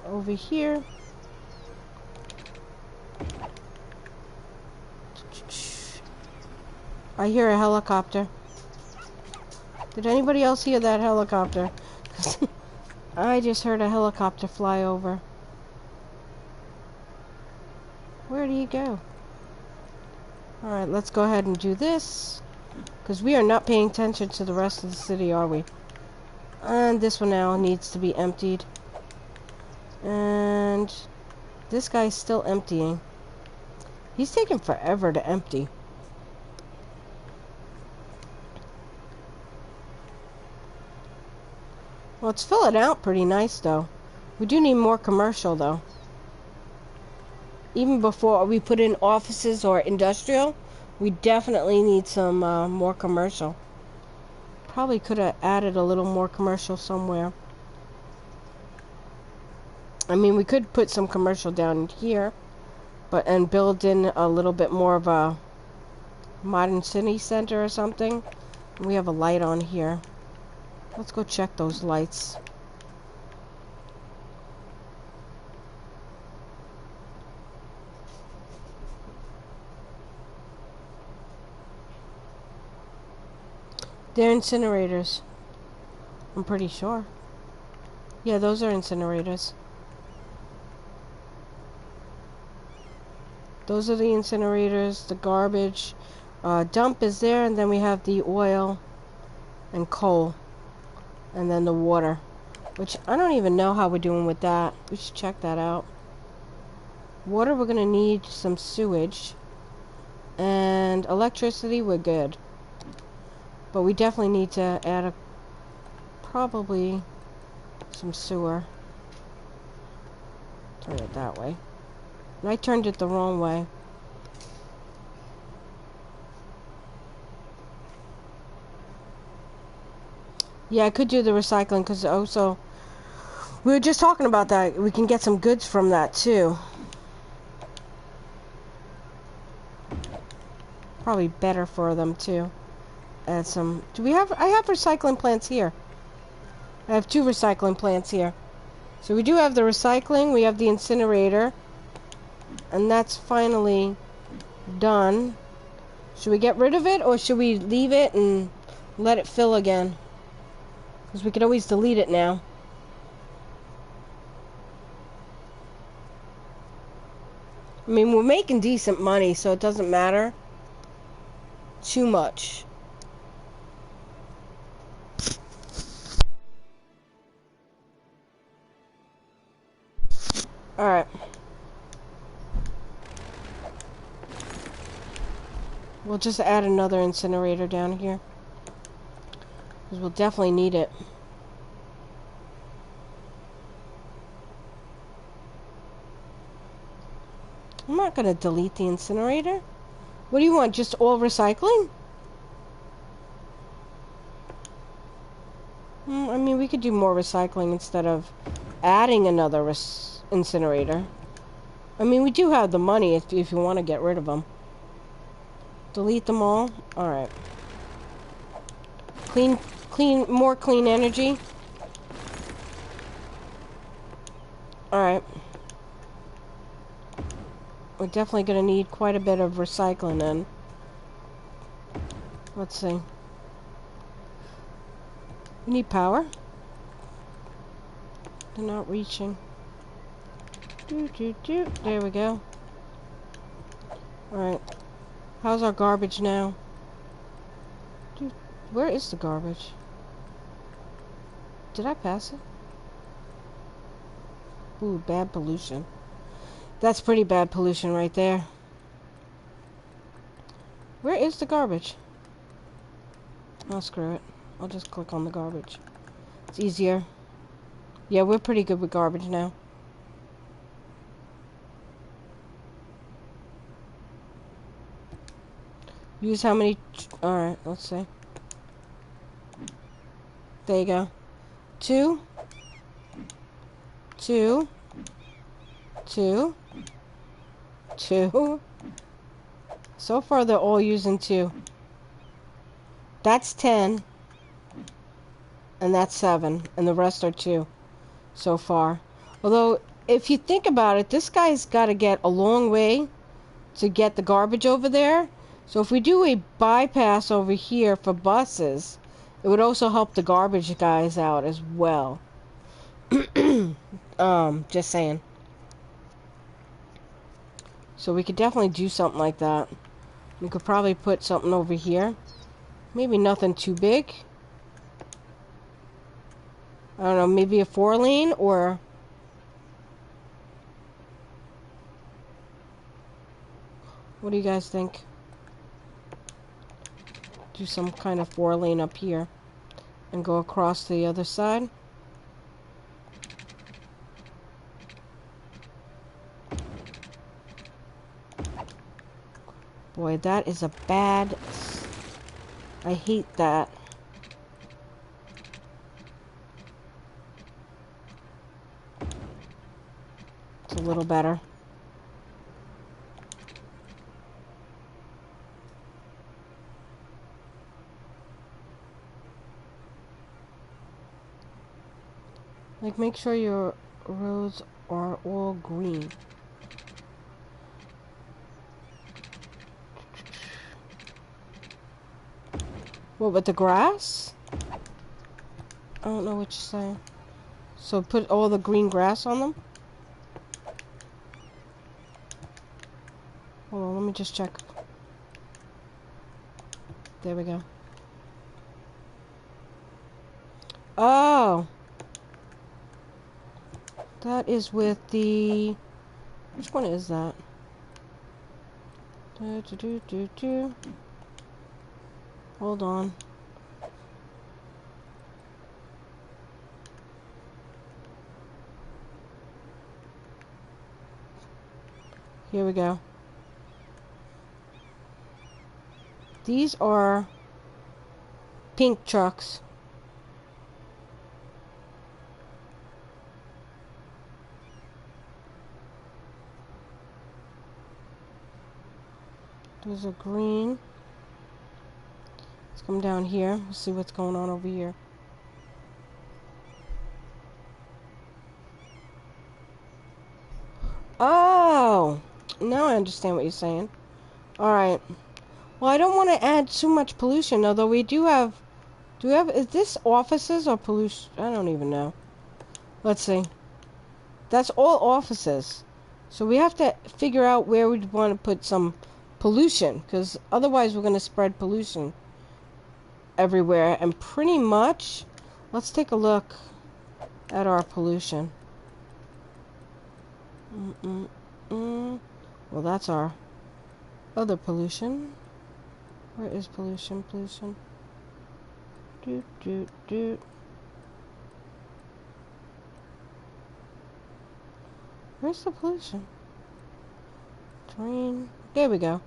A: over here. I hear a helicopter. Did anybody else hear that helicopter? I just heard a helicopter fly over. Where did he go? Alright, let's go ahead and do this. Because we are not paying attention to the rest of the city, are we? And this one now needs to be emptied. And this guy's still emptying. He's taking forever to empty. Well, it's filling out pretty nice, though. We do need more commercial, though. Even before we put in offices or industrial, we definitely need some more commercial. Probably could have added a little more commercial somewhere. I mean, we could put some commercial down here, and build in a little bit more of a modern city center or something. We have a light on here. Let's go check those lights. They're incinerators. I'm pretty sure. Yeah, those are incinerators. Those are the incinerators, the garbage. Dump is there, and then we have the oil and coal. And then the water. Which, I don't even know how we're doing with that. We should check that out. Water, we're going to need some sewage. And electricity, we're good. But we definitely need to add probably some sewer. Turn it that way. And I turned it the wrong way. Yeah, I could do the recycling because also we were just talking about that. We can get some goods from that too. Probably better for them too. Add some. Do we have? I have recycling plants here. I have 2 recycling plants here. So we do have the recycling. We have the incinerator. And that's finally done. Should we get rid of it, or should we leave it and let it fill again? Because we can always delete it now. I mean, we're making decent money, so it doesn't matter too much. Alright. We'll just add another incinerator down here, because we'll definitely need it. I'm not going to delete the incinerator. What do you want, just all recycling? I mean, we could do more recycling instead of adding another incinerator. I mean, we do have the money if you want to get rid of them. Delete them all? Alright. More clean energy. Alright. We're definitely going to need quite a bit of recycling then. Let's see. We need power. They're not reaching. There we go. Alright. How's our garbage now? Dude, where is the garbage? Did I pass it? Ooh, bad pollution. That's pretty bad pollution right there. Where is the garbage? Oh, screw it. I'll just click on the garbage. It's easier. Yeah, we're pretty good with garbage now. Use how many... Alright, let's see. There you go. 2. 2. 2. 2. So far, they're all using 2. That's 10. And that's 7. And the rest are 2. So far. Although, if you think about it, this guy's got to get a long way to get the garbage over there. So if we do a bypass over here for buses, it would also help the garbage guys out as well. Just saying. So we could definitely do something like that. We could probably put something over here. Maybe nothing too big. I don't know, maybe a 4-lane or... What do you guys think? Do some kind of 4-lane up here and go across to the other side. Boy, that is a bad... I hate that. It's a little better. Like, make sure your roads are all green. What, with the grass? I don't know what you're saying. So put all the green grass on them? Hold on, let me just check. There we go. Oh! That is with the... Which one is that? Hold on. Here we go. These are pink trucks. Those are green. Let's come down here. Let's see what's going on over here. Oh! Now I understand what you're saying. Alright. Well, I don't want to add too much pollution, although we do have... Do we have... Is this offices or pollution? I don't even know. Let's see. That's all offices. So we have to figure out where we'd want to put some pollution, because otherwise we're going to spread pollution everywhere. And pretty much, let's take a look at our pollution. Well, that's our other pollution. Where is pollution? Pollution. Doot, doot, doot. Where's the pollution? Terrain. There we go.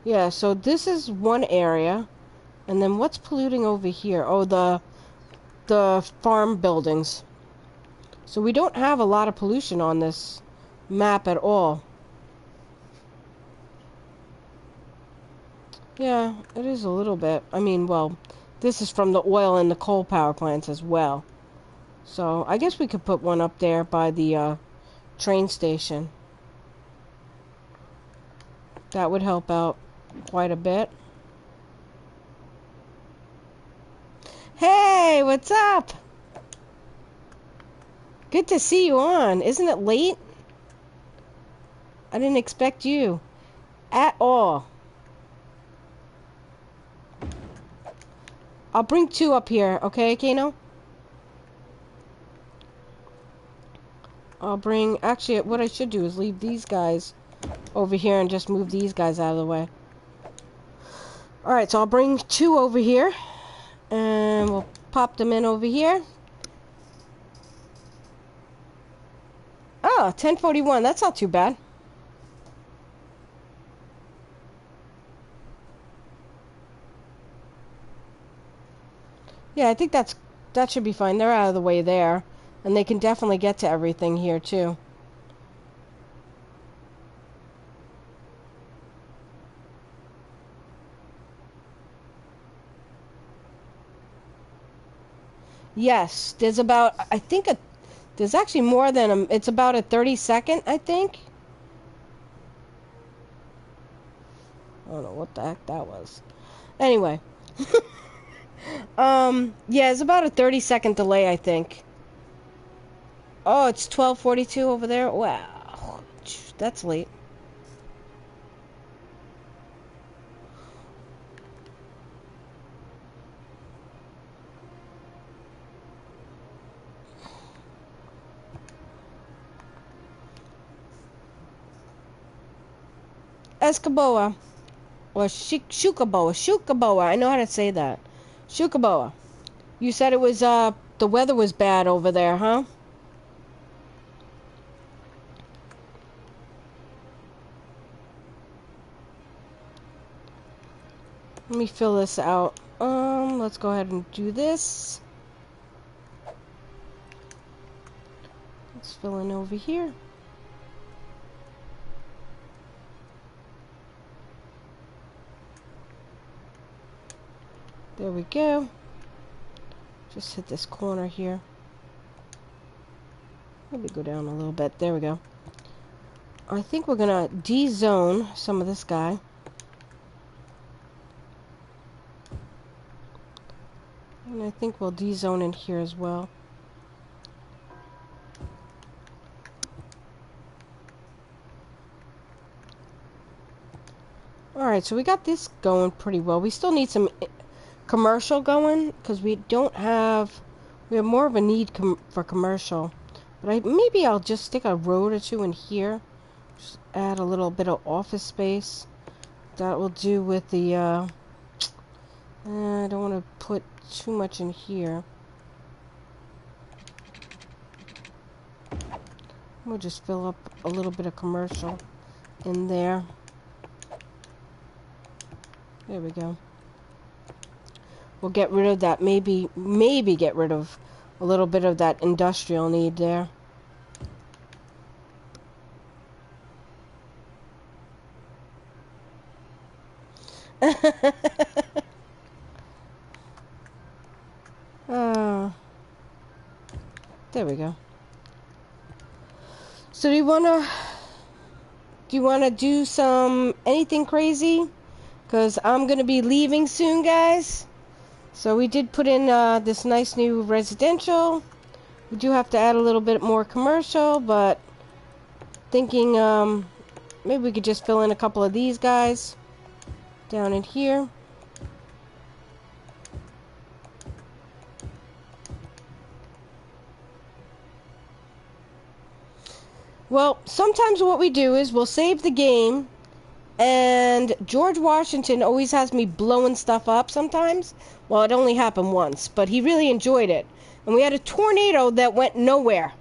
A: Yeah, so this is one area. And then what's polluting over here? Oh, the farm buildings. So we don't have a lot of pollution on this map at all. Yeah, it is a little bit. I mean, well, this is from the oil and the coal power plants as well. So I guess we could put one up there by the train station. That would help out quite a bit. Hey, what's up? Good to see you on. Isn't it late? I didn't expect you at all. I'll bring 2 up here, okay, Kano? I'll bring... Actually, what I should do is leave these guys over here and just move these guys out of the way. Alright, so I'll bring 2 over here. And we'll pop them in over here. Oh, 1041. That's not too bad. Yeah, I think that should be fine. They're out of the way there. And they can definitely get to everything here, too. Yes, there's about, I think, there's actually more than, it's about a 30-second, I think. I don't know what the heck that was. Anyway. Yeah, it's about a 30-second delay, I think. Oh, it's 12:42 over there? Wow. That's late. Escaboa. Or Shukaboa. I know how to say that. Shukaboa. You said it was, the weather was bad over there, huh? Let me fill this out. Let's go ahead and do this. Let's fill in over here. There we go. Just hit this corner here. Let me go down a little bit. There we go. I think we're gonna de-zone some of this guy. And I think we'll de-zone in here as well. Alright, so we got this going pretty well. We still need some commercial going, because we have more of a need for commercial. But maybe I'll just stick a road or 2 in here. Just add a little bit of office space. That will do with the, I don't want to put too much in here. We'll just fill up a little bit of commercial in there. There we go. We'll get rid of that, maybe get rid of a little bit of that industrial need there. There we go. So do you want Do you want to do anything crazy? Because I'm going to be leaving soon, guys. So we did put in this nice new residential. We do have to add a little bit more commercial, but thinking maybe we could just fill in a couple of these guys down in here. Well, sometimes what we do is we'll save the game, and George Washington always has me blowing stuff up sometimes. Well, it only happened once, but he really enjoyed it. And we had a tornado that went nowhere.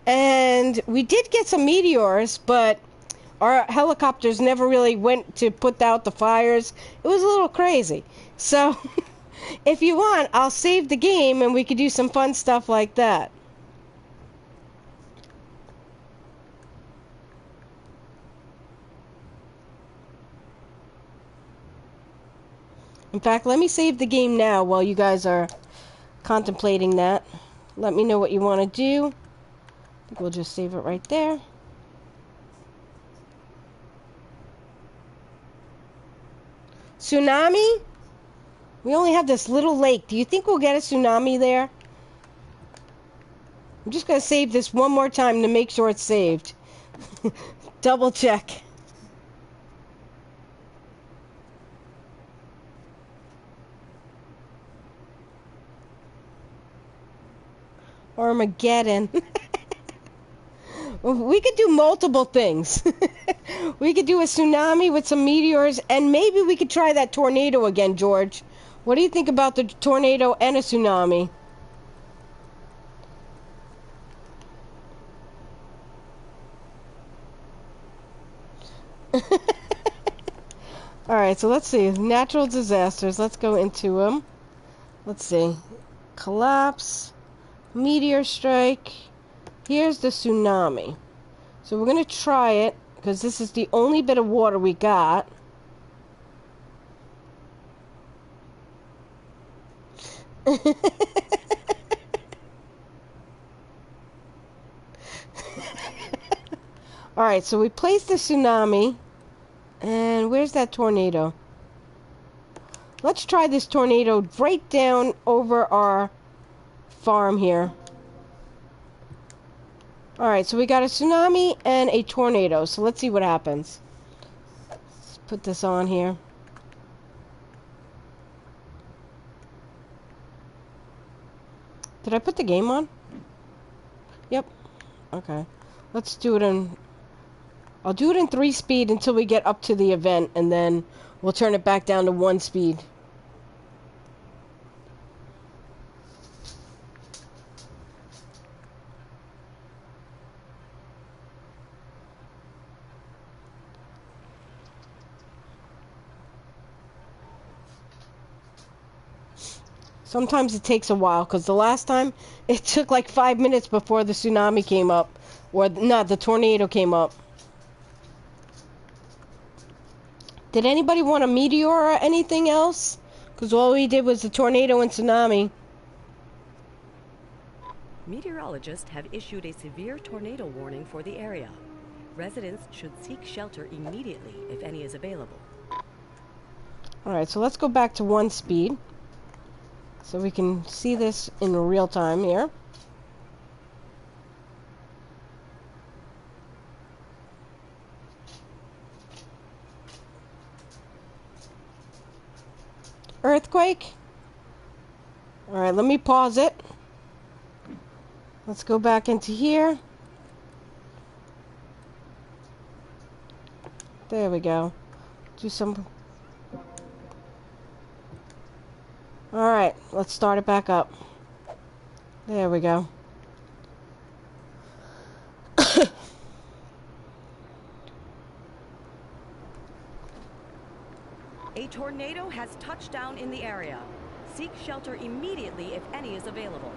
A: And we did get some meteors, but our helicopters never really went to put out the fires. It was a little crazy. So, if you want, I'll save the game and we could do some fun stuff like that. In fact, let me save the game now while you guys are contemplating that. Let me know what you want to do. I think we'll just save it right there. Tsunami? We only have this little lake. Do you think we'll get a tsunami there? I'm just going to save this one more time to make sure it's saved. Double check. Armageddon. We could do multiple things. We could do a tsunami with some meteors, and maybe we could try that tornado again, George. What do you think about the tornado and a tsunami? Alright, so let's see. Natural disasters. Let's go into them. Let's see. Collapse. Meteor strike. Here's the tsunami. So we're going to try it, because this is the only bit of water we got. Alright, so we placed the tsunami. And where's that tornado? Let's try this tornado right down over our farm here. Alright, so we got a tsunami and a tornado. So let's see what happens. Let's put this on here. Did I put the game on? Yep. Okay. Let's do it in... I'll do it in 3 speed until we get up to the event, and then we'll turn it back down to 1 speed. Sometimes it takes a while, because the last time it took like 5 minutes before the tsunami came up. Or, not, the tornado came up. Did anybody want a meteor or anything else? Because all we did was the tornado and tsunami.
B: Meteorologists have issued a severe tornado warning for the area. Residents should seek shelter immediately if any is available.
A: Alright, so let's go back to 1 speed. So we can see this in real time here. Earthquake. Alright, let me pause it. Let's go back into here. There we go. Do some... Alright, let's start it back up. There we go.
B: A tornado has touched down in the area. Seek shelter immediately if any is available.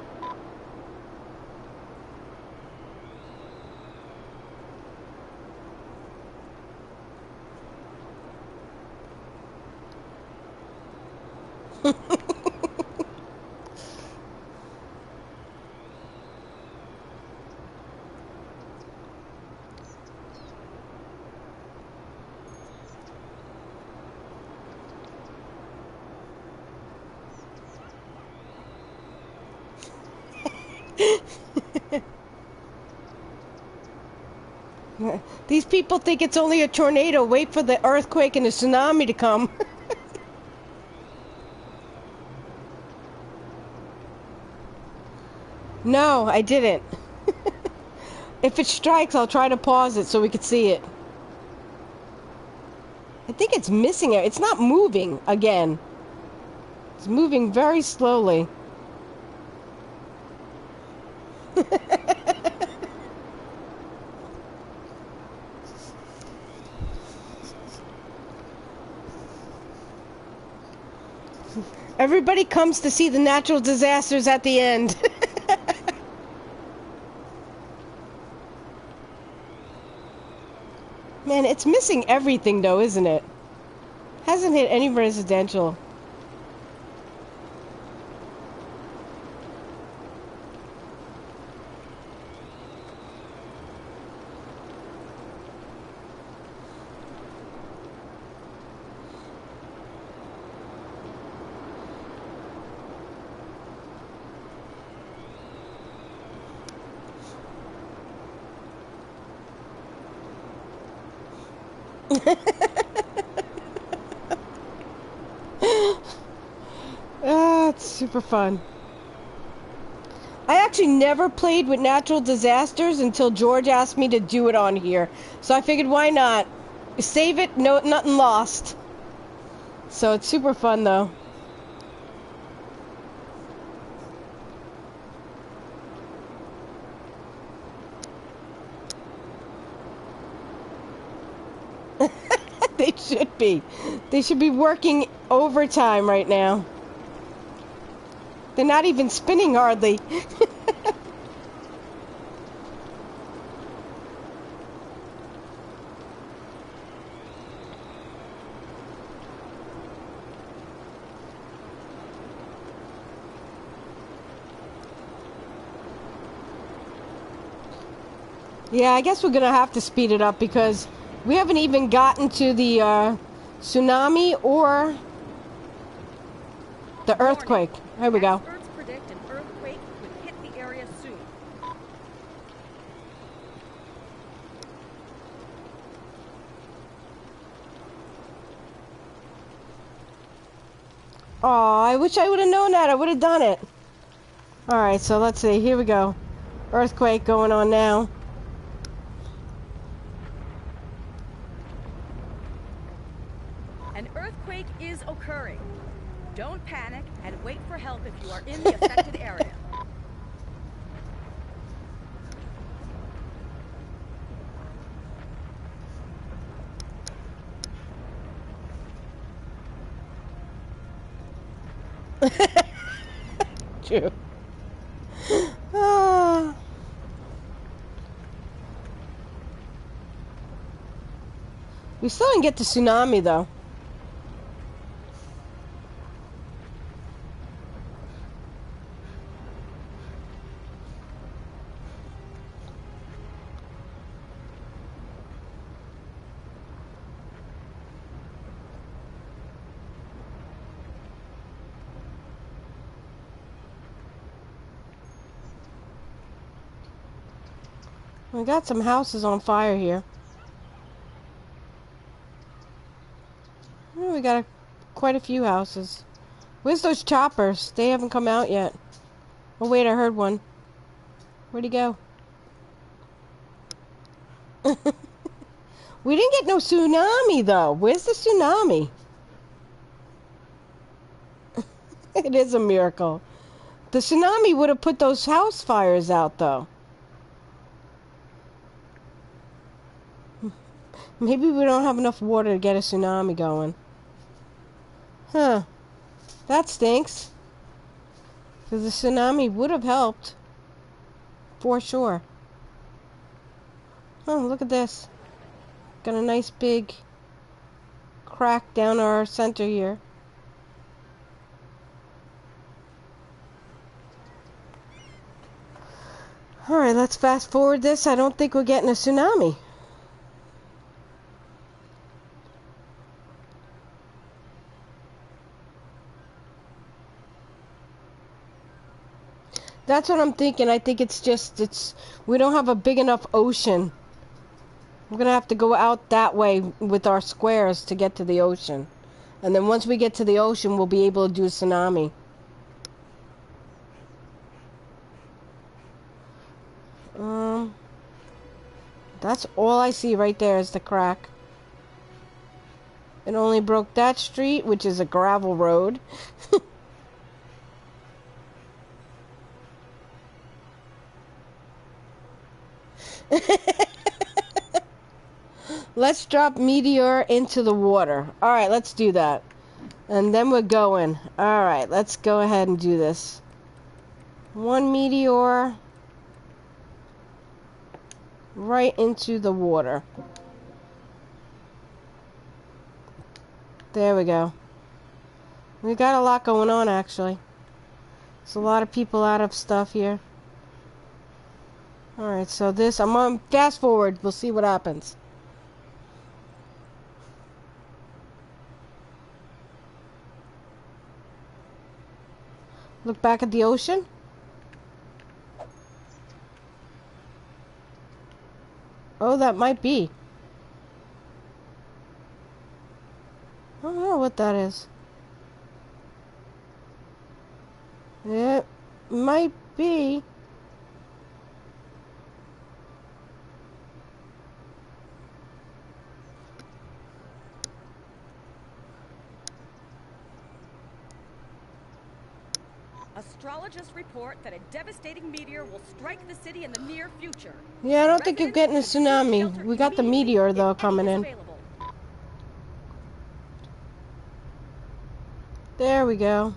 A: These people think it's only a tornado. Wait for the earthquake and the tsunami to come. No, I didn't. If it strikes, I'll try to pause it so we could see it. I think it's missing it. It's not moving again. It's moving very slowly. Everybody comes to see the natural disasters at the end. Man, it's missing everything though, isn't it? Hasn't hit any residential. It's super fun. I actually never played with natural disasters until George asked me to do it on here. So I figured, why not? Save it, no, nothing lost. So it's super fun though. They should be. They should be working overtime right now. They're not even spinning hardly. Yeah, I guess we're gonna have to speed it up because we haven't even gotten to the tsunami or the earthquake. Here we go.
B: Experts predict an earthquake could hit the area soon.
A: Aw, I wish I would have known that. I would have done it. Alright, so let's see. Here we go. Earthquake going on now.
B: An earthquake is occurring. Don't panic and wait for help if you are in the affected area.
A: True. Ah. We still didn't get the tsunami though. We got some houses on fire here. Oh, we got quite a few houses. Where's those choppers? They haven't come out yet. Oh wait, I heard one. Where'd he go? We didn't get no tsunami though. Where's the tsunami? It is a miracle. The tsunami would have put those house fires out though. Maybe we don't have enough water to get a tsunami going. Huh. That stinks. Because the tsunami would have helped. For sure. Oh, look at this. Got a nice big crack down our center here. Alright, let's fast forward this. I don't think we're getting a tsunami. That's what I'm thinking. I think it's we don't have a big enough ocean. We're gonna have to go out that way with our squares to get to the ocean. And then once we get to the ocean, we'll be able to do a tsunami. That's all I see right there is the crack. It only broke that street, which is a gravel road. Let's drop meteor into the water. Alright, let's do that. And then we're going. Alright, let's go ahead and do this. One meteor right into the water. There we go. We got a lot going on, actually. There's a lot of people out of stuff here. Alright, so this, I'm on fast forward. We'll see what happens. Look back at the ocean. Oh, that might be. I don't know what that is. It might be.
B: Astrologists report that a devastating meteor will strike the city in the near future.
A: Yeah, I don't think you're getting a tsunami. We got the meteor, though, coming in. There we go.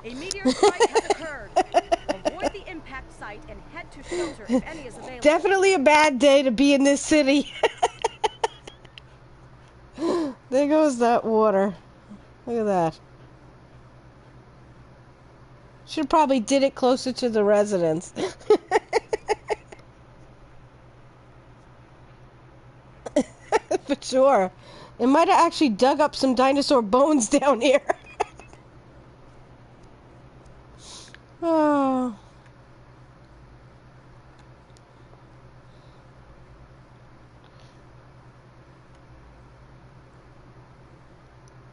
B: A meteor strike has occurred. Avoid the impact site and head to shelter if any is available.
A: Definitely a bad day to be in this city. There goes that water. Look at that. Should probably did it closer to the residents. For sure. It might have actually dug up some dinosaur bones down here. Oh.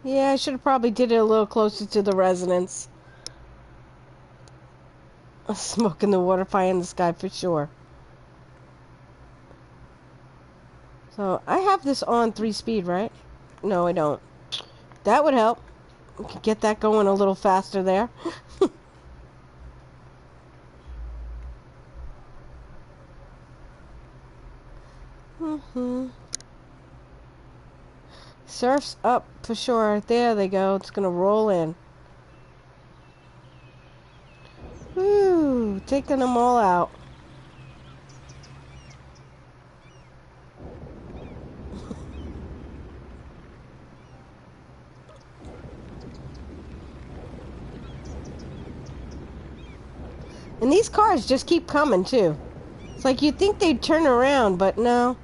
A: Yeah, I should have probably did it a little closer to the residents. Smoke in the water, fire in the sky for sure. So, I have this on 3-speed, right? No, I don't. That would help. We could get that going a little faster there. Surf's up for sure. There they go. It's gonna roll in. Woo! Taking them all out. And these cars just keep coming too. It's like you'd think they'd turn around, but no.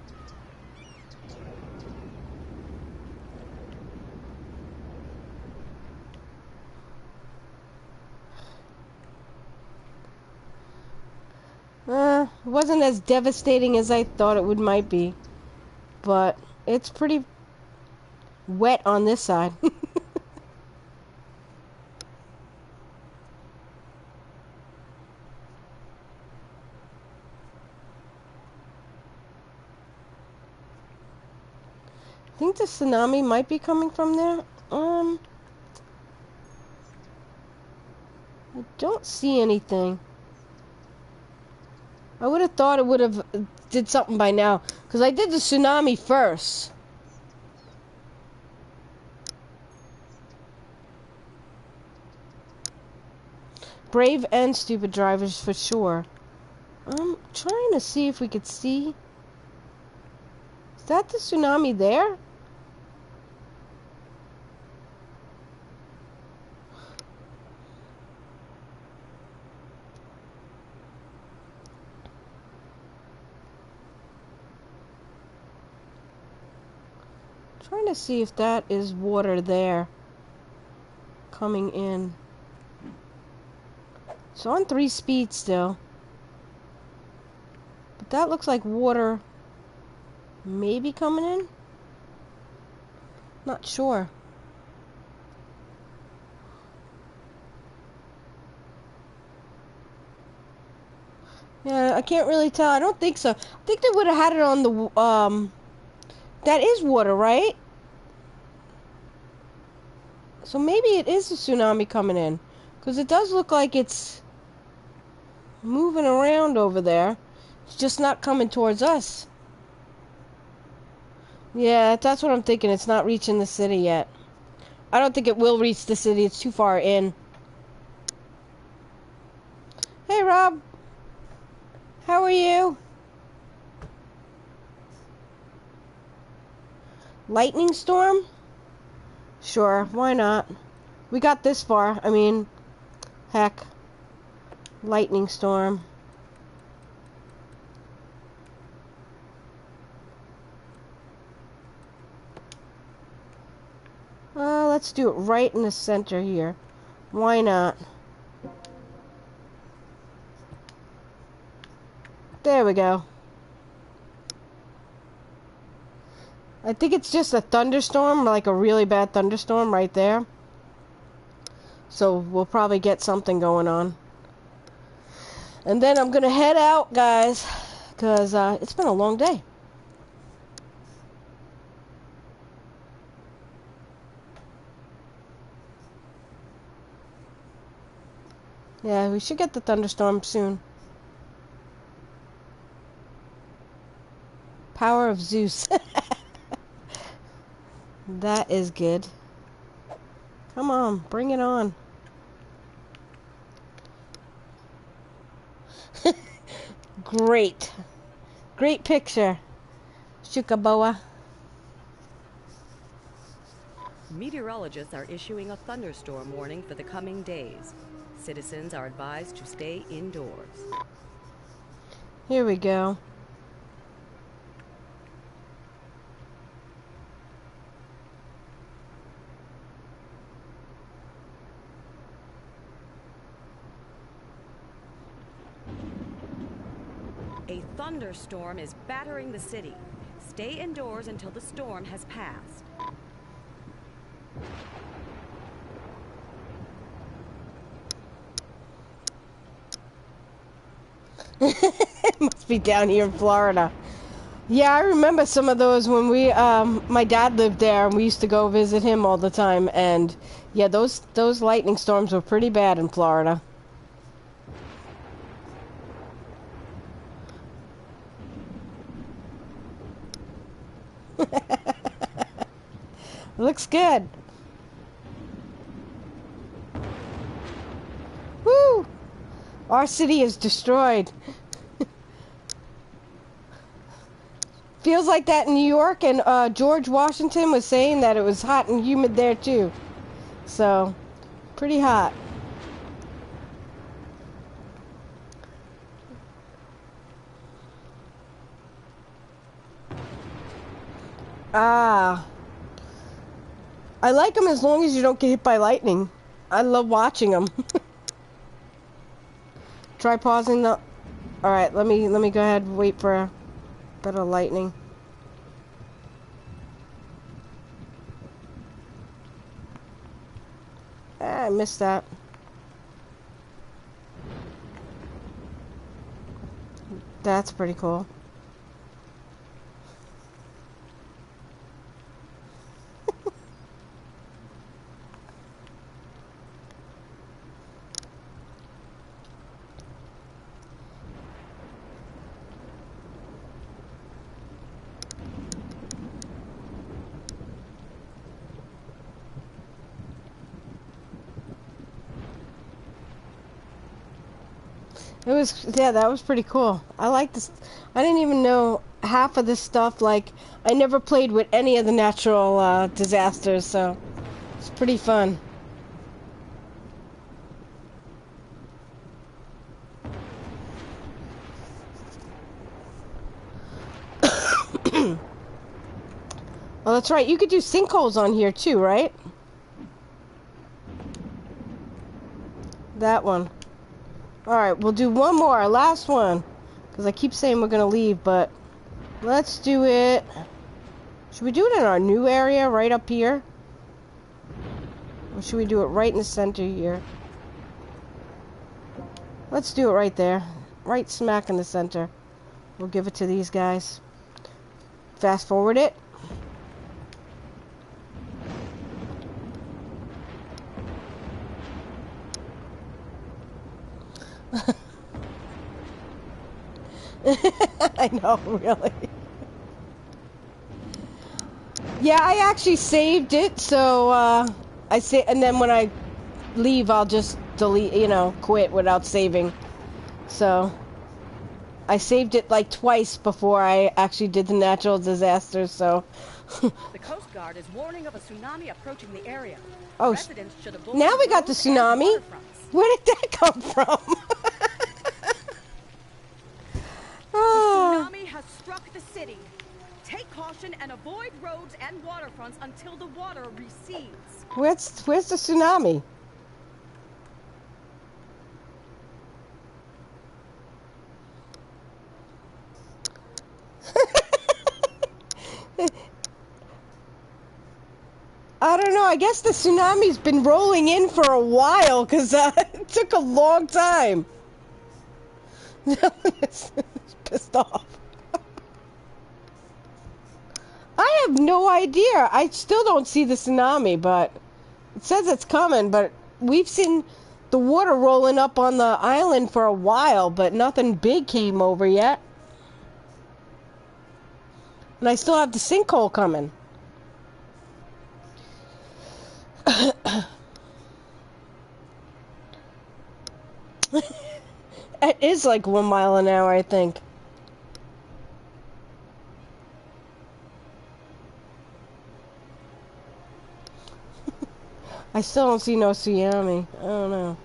A: It wasn't as devastating as I thought it might be. But it's pretty wet on this side. I think the tsunami might be coming from there. I don't see anything. I would have thought it would have did something by now, because I did the tsunami first. Brave and stupid drivers for sure. I'm trying to see if we could see. Is that the tsunami there? Trying to see if that is water there coming in. It's on 3 speed still. But that looks like water maybe coming in. Not sure. Yeah, I can't really tell. I don't think so. I think they would have had it on the that is water, right? So maybe it is a tsunami coming in, because it does look like it's moving around over there. It's just not coming towards us. Yeah, that's what I'm thinking. It's not reaching the city yet. I don't think it will reach the city. It's too far in. Hey, Rob. How are you? Lightning storm? Sure, why not? We got this far. I mean, heck. Lightning storm. Let's do it right in the center here. Why not? There we go. I think it's just a thunderstorm, like a really bad thunderstorm right there. So we'll probably get something going on. And then I'm going to head out, guys, because it's been a long day. Yeah, we should get the thunderstorm soon. Power of Zeus. That is good. Come on, bring it on. Great. Great picture. Shukaboa.
B: Meteorologists are issuing a thunderstorm warning for the coming days. Citizens are advised to stay indoors.
A: Here we go.
B: A thunderstorm is battering the city. Stay indoors until the storm has passed.
A: It must be down here in Florida. Yeah, I remember some of those when we, my dad lived there and we used to go visit him all the time. And yeah, those lightning storms were pretty bad in Florida. Looks good. Woo! Our city is destroyed. Feels like that in New York, and George Washington was saying that it was hot and humid there too. So, pretty hot. Ah. I like them as long as you don't get hit by lightning. I love watching them. Try pausing the... Alright, let me go ahead and wait for a bit of lightning. Ah, I missed that. That's pretty cool. It was, yeah, that was pretty cool. I like this. I didn't even know half of this stuff. Like, I never played with any of the natural disasters, so it's pretty fun. Oh, that's right. You could do sinkholes on here too, right? That one. Alright, we'll do one more, last one. Because I keep saying we're going to leave, but let's do it. Should we do it in our new area right up here? Or should we do it right in the center here? Let's do it right there. Right smack in the center. We'll give it to these guys. Fast forward it. I know, really. Yeah, I actually saved it, so I say, and then when I leave, I'll just delete, quit without saving. So I saved it like twice before I actually did the natural disasters. So
B: The Coast Guard is warning of a tsunami approaching the area.
A: oh,
B: Residents should avoid
A: now we got the
B: roads and
A: tsunami.
B: waterfronts.
A: Where did that come from?
B: The tsunami has struck the city. Take caution and avoid roads and waterfronts until the water recedes.
A: Where's the tsunami? I don't know. I guess the tsunami's been rolling in for a while because it took a long time. It's pissed off. I have no idea. I still don't see the tsunami, but it says it's coming. But we've seen the water rolling up on the island for a while, but nothing big came over yet. And I still have the sinkhole coming. It is like 1 mile an hour, I think. I still don't see no tsunami. I don't know.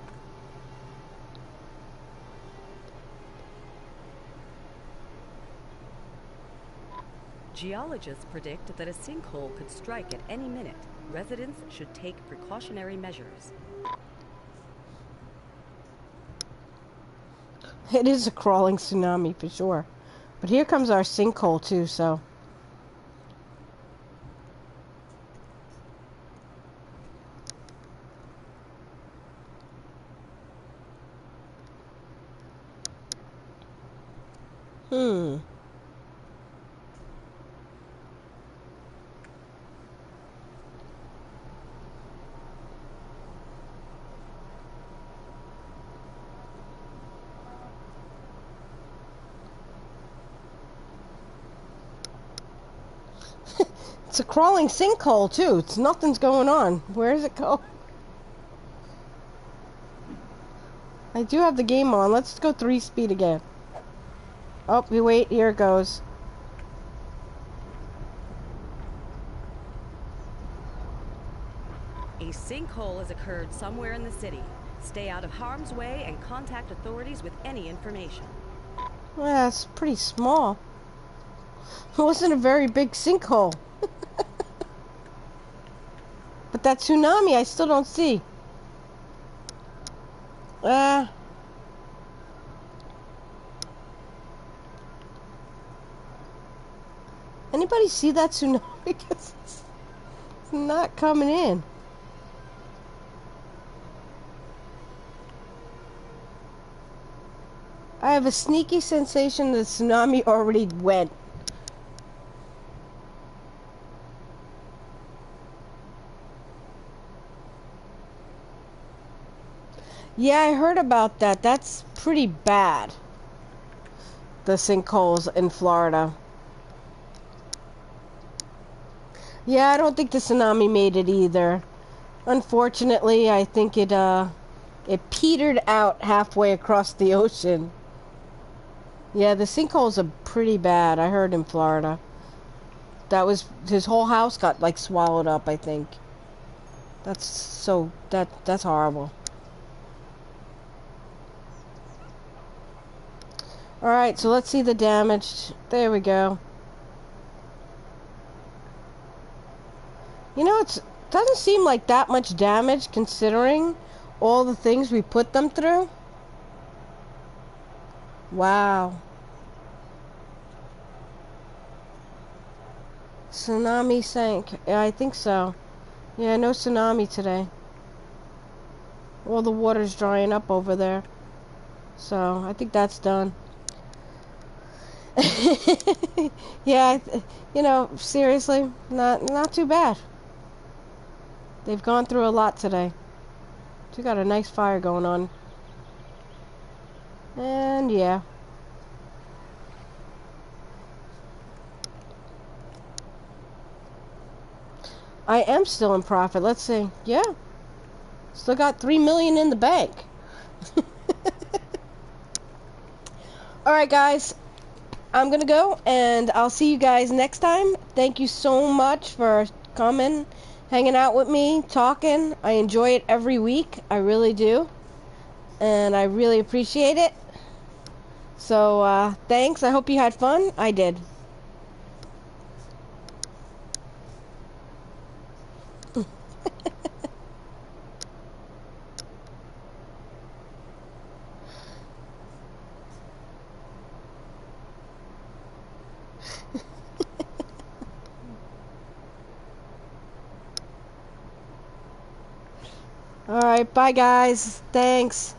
B: Geologists predict that a sinkhole could strike at any minute. Residents should take precautionary measures.
A: It is a crawling tsunami for sure. But here comes our sinkhole too, so. It's a crawling sinkhole too. It's nothing's going on. Where does it go? I do have the game on. Let's go 3 speed again. Oh, we wait. Here it goes.
B: A sinkhole has occurred somewhere in the city. Stay out of harm's way and contact authorities with any information.
A: Well, it's pretty small. It wasn't a very big sinkhole. But that tsunami I still don't see. Anybody see that tsunami? Because it's not coming in. I have a sneaky sensation the tsunami already went. Yeah, I heard about that. That's pretty bad. The sinkholes in Florida. Yeah, I don't think the tsunami made it either. Unfortunately, I think it petered out halfway across the ocean. Yeah, the sinkholes are pretty bad. I heard in Florida. That was his whole house got like swallowed up, I think. That's horrible. Alright, so let's see the damage. There we go. You know, it doesn't seem like that much damage considering all the things we put them through. Wow. Tsunami sank. Yeah, I think so. Yeah, no tsunami today. All the water's drying up over there. So, I think that's done. Yeah, you know, seriously, not too bad. They've gone through a lot today. We got a nice fire going on. And yeah. I am still in profit. Let's see. Yeah. Still got 3 million in the bank. Alright guys, I'm gonna go and I'll see you guys next time. Thank you so much for coming, hanging out with me, talking. I enjoy it every week. I really do. And I really appreciate it. So, thanks. I hope you had fun. I did. Alright, bye guys. Thanks.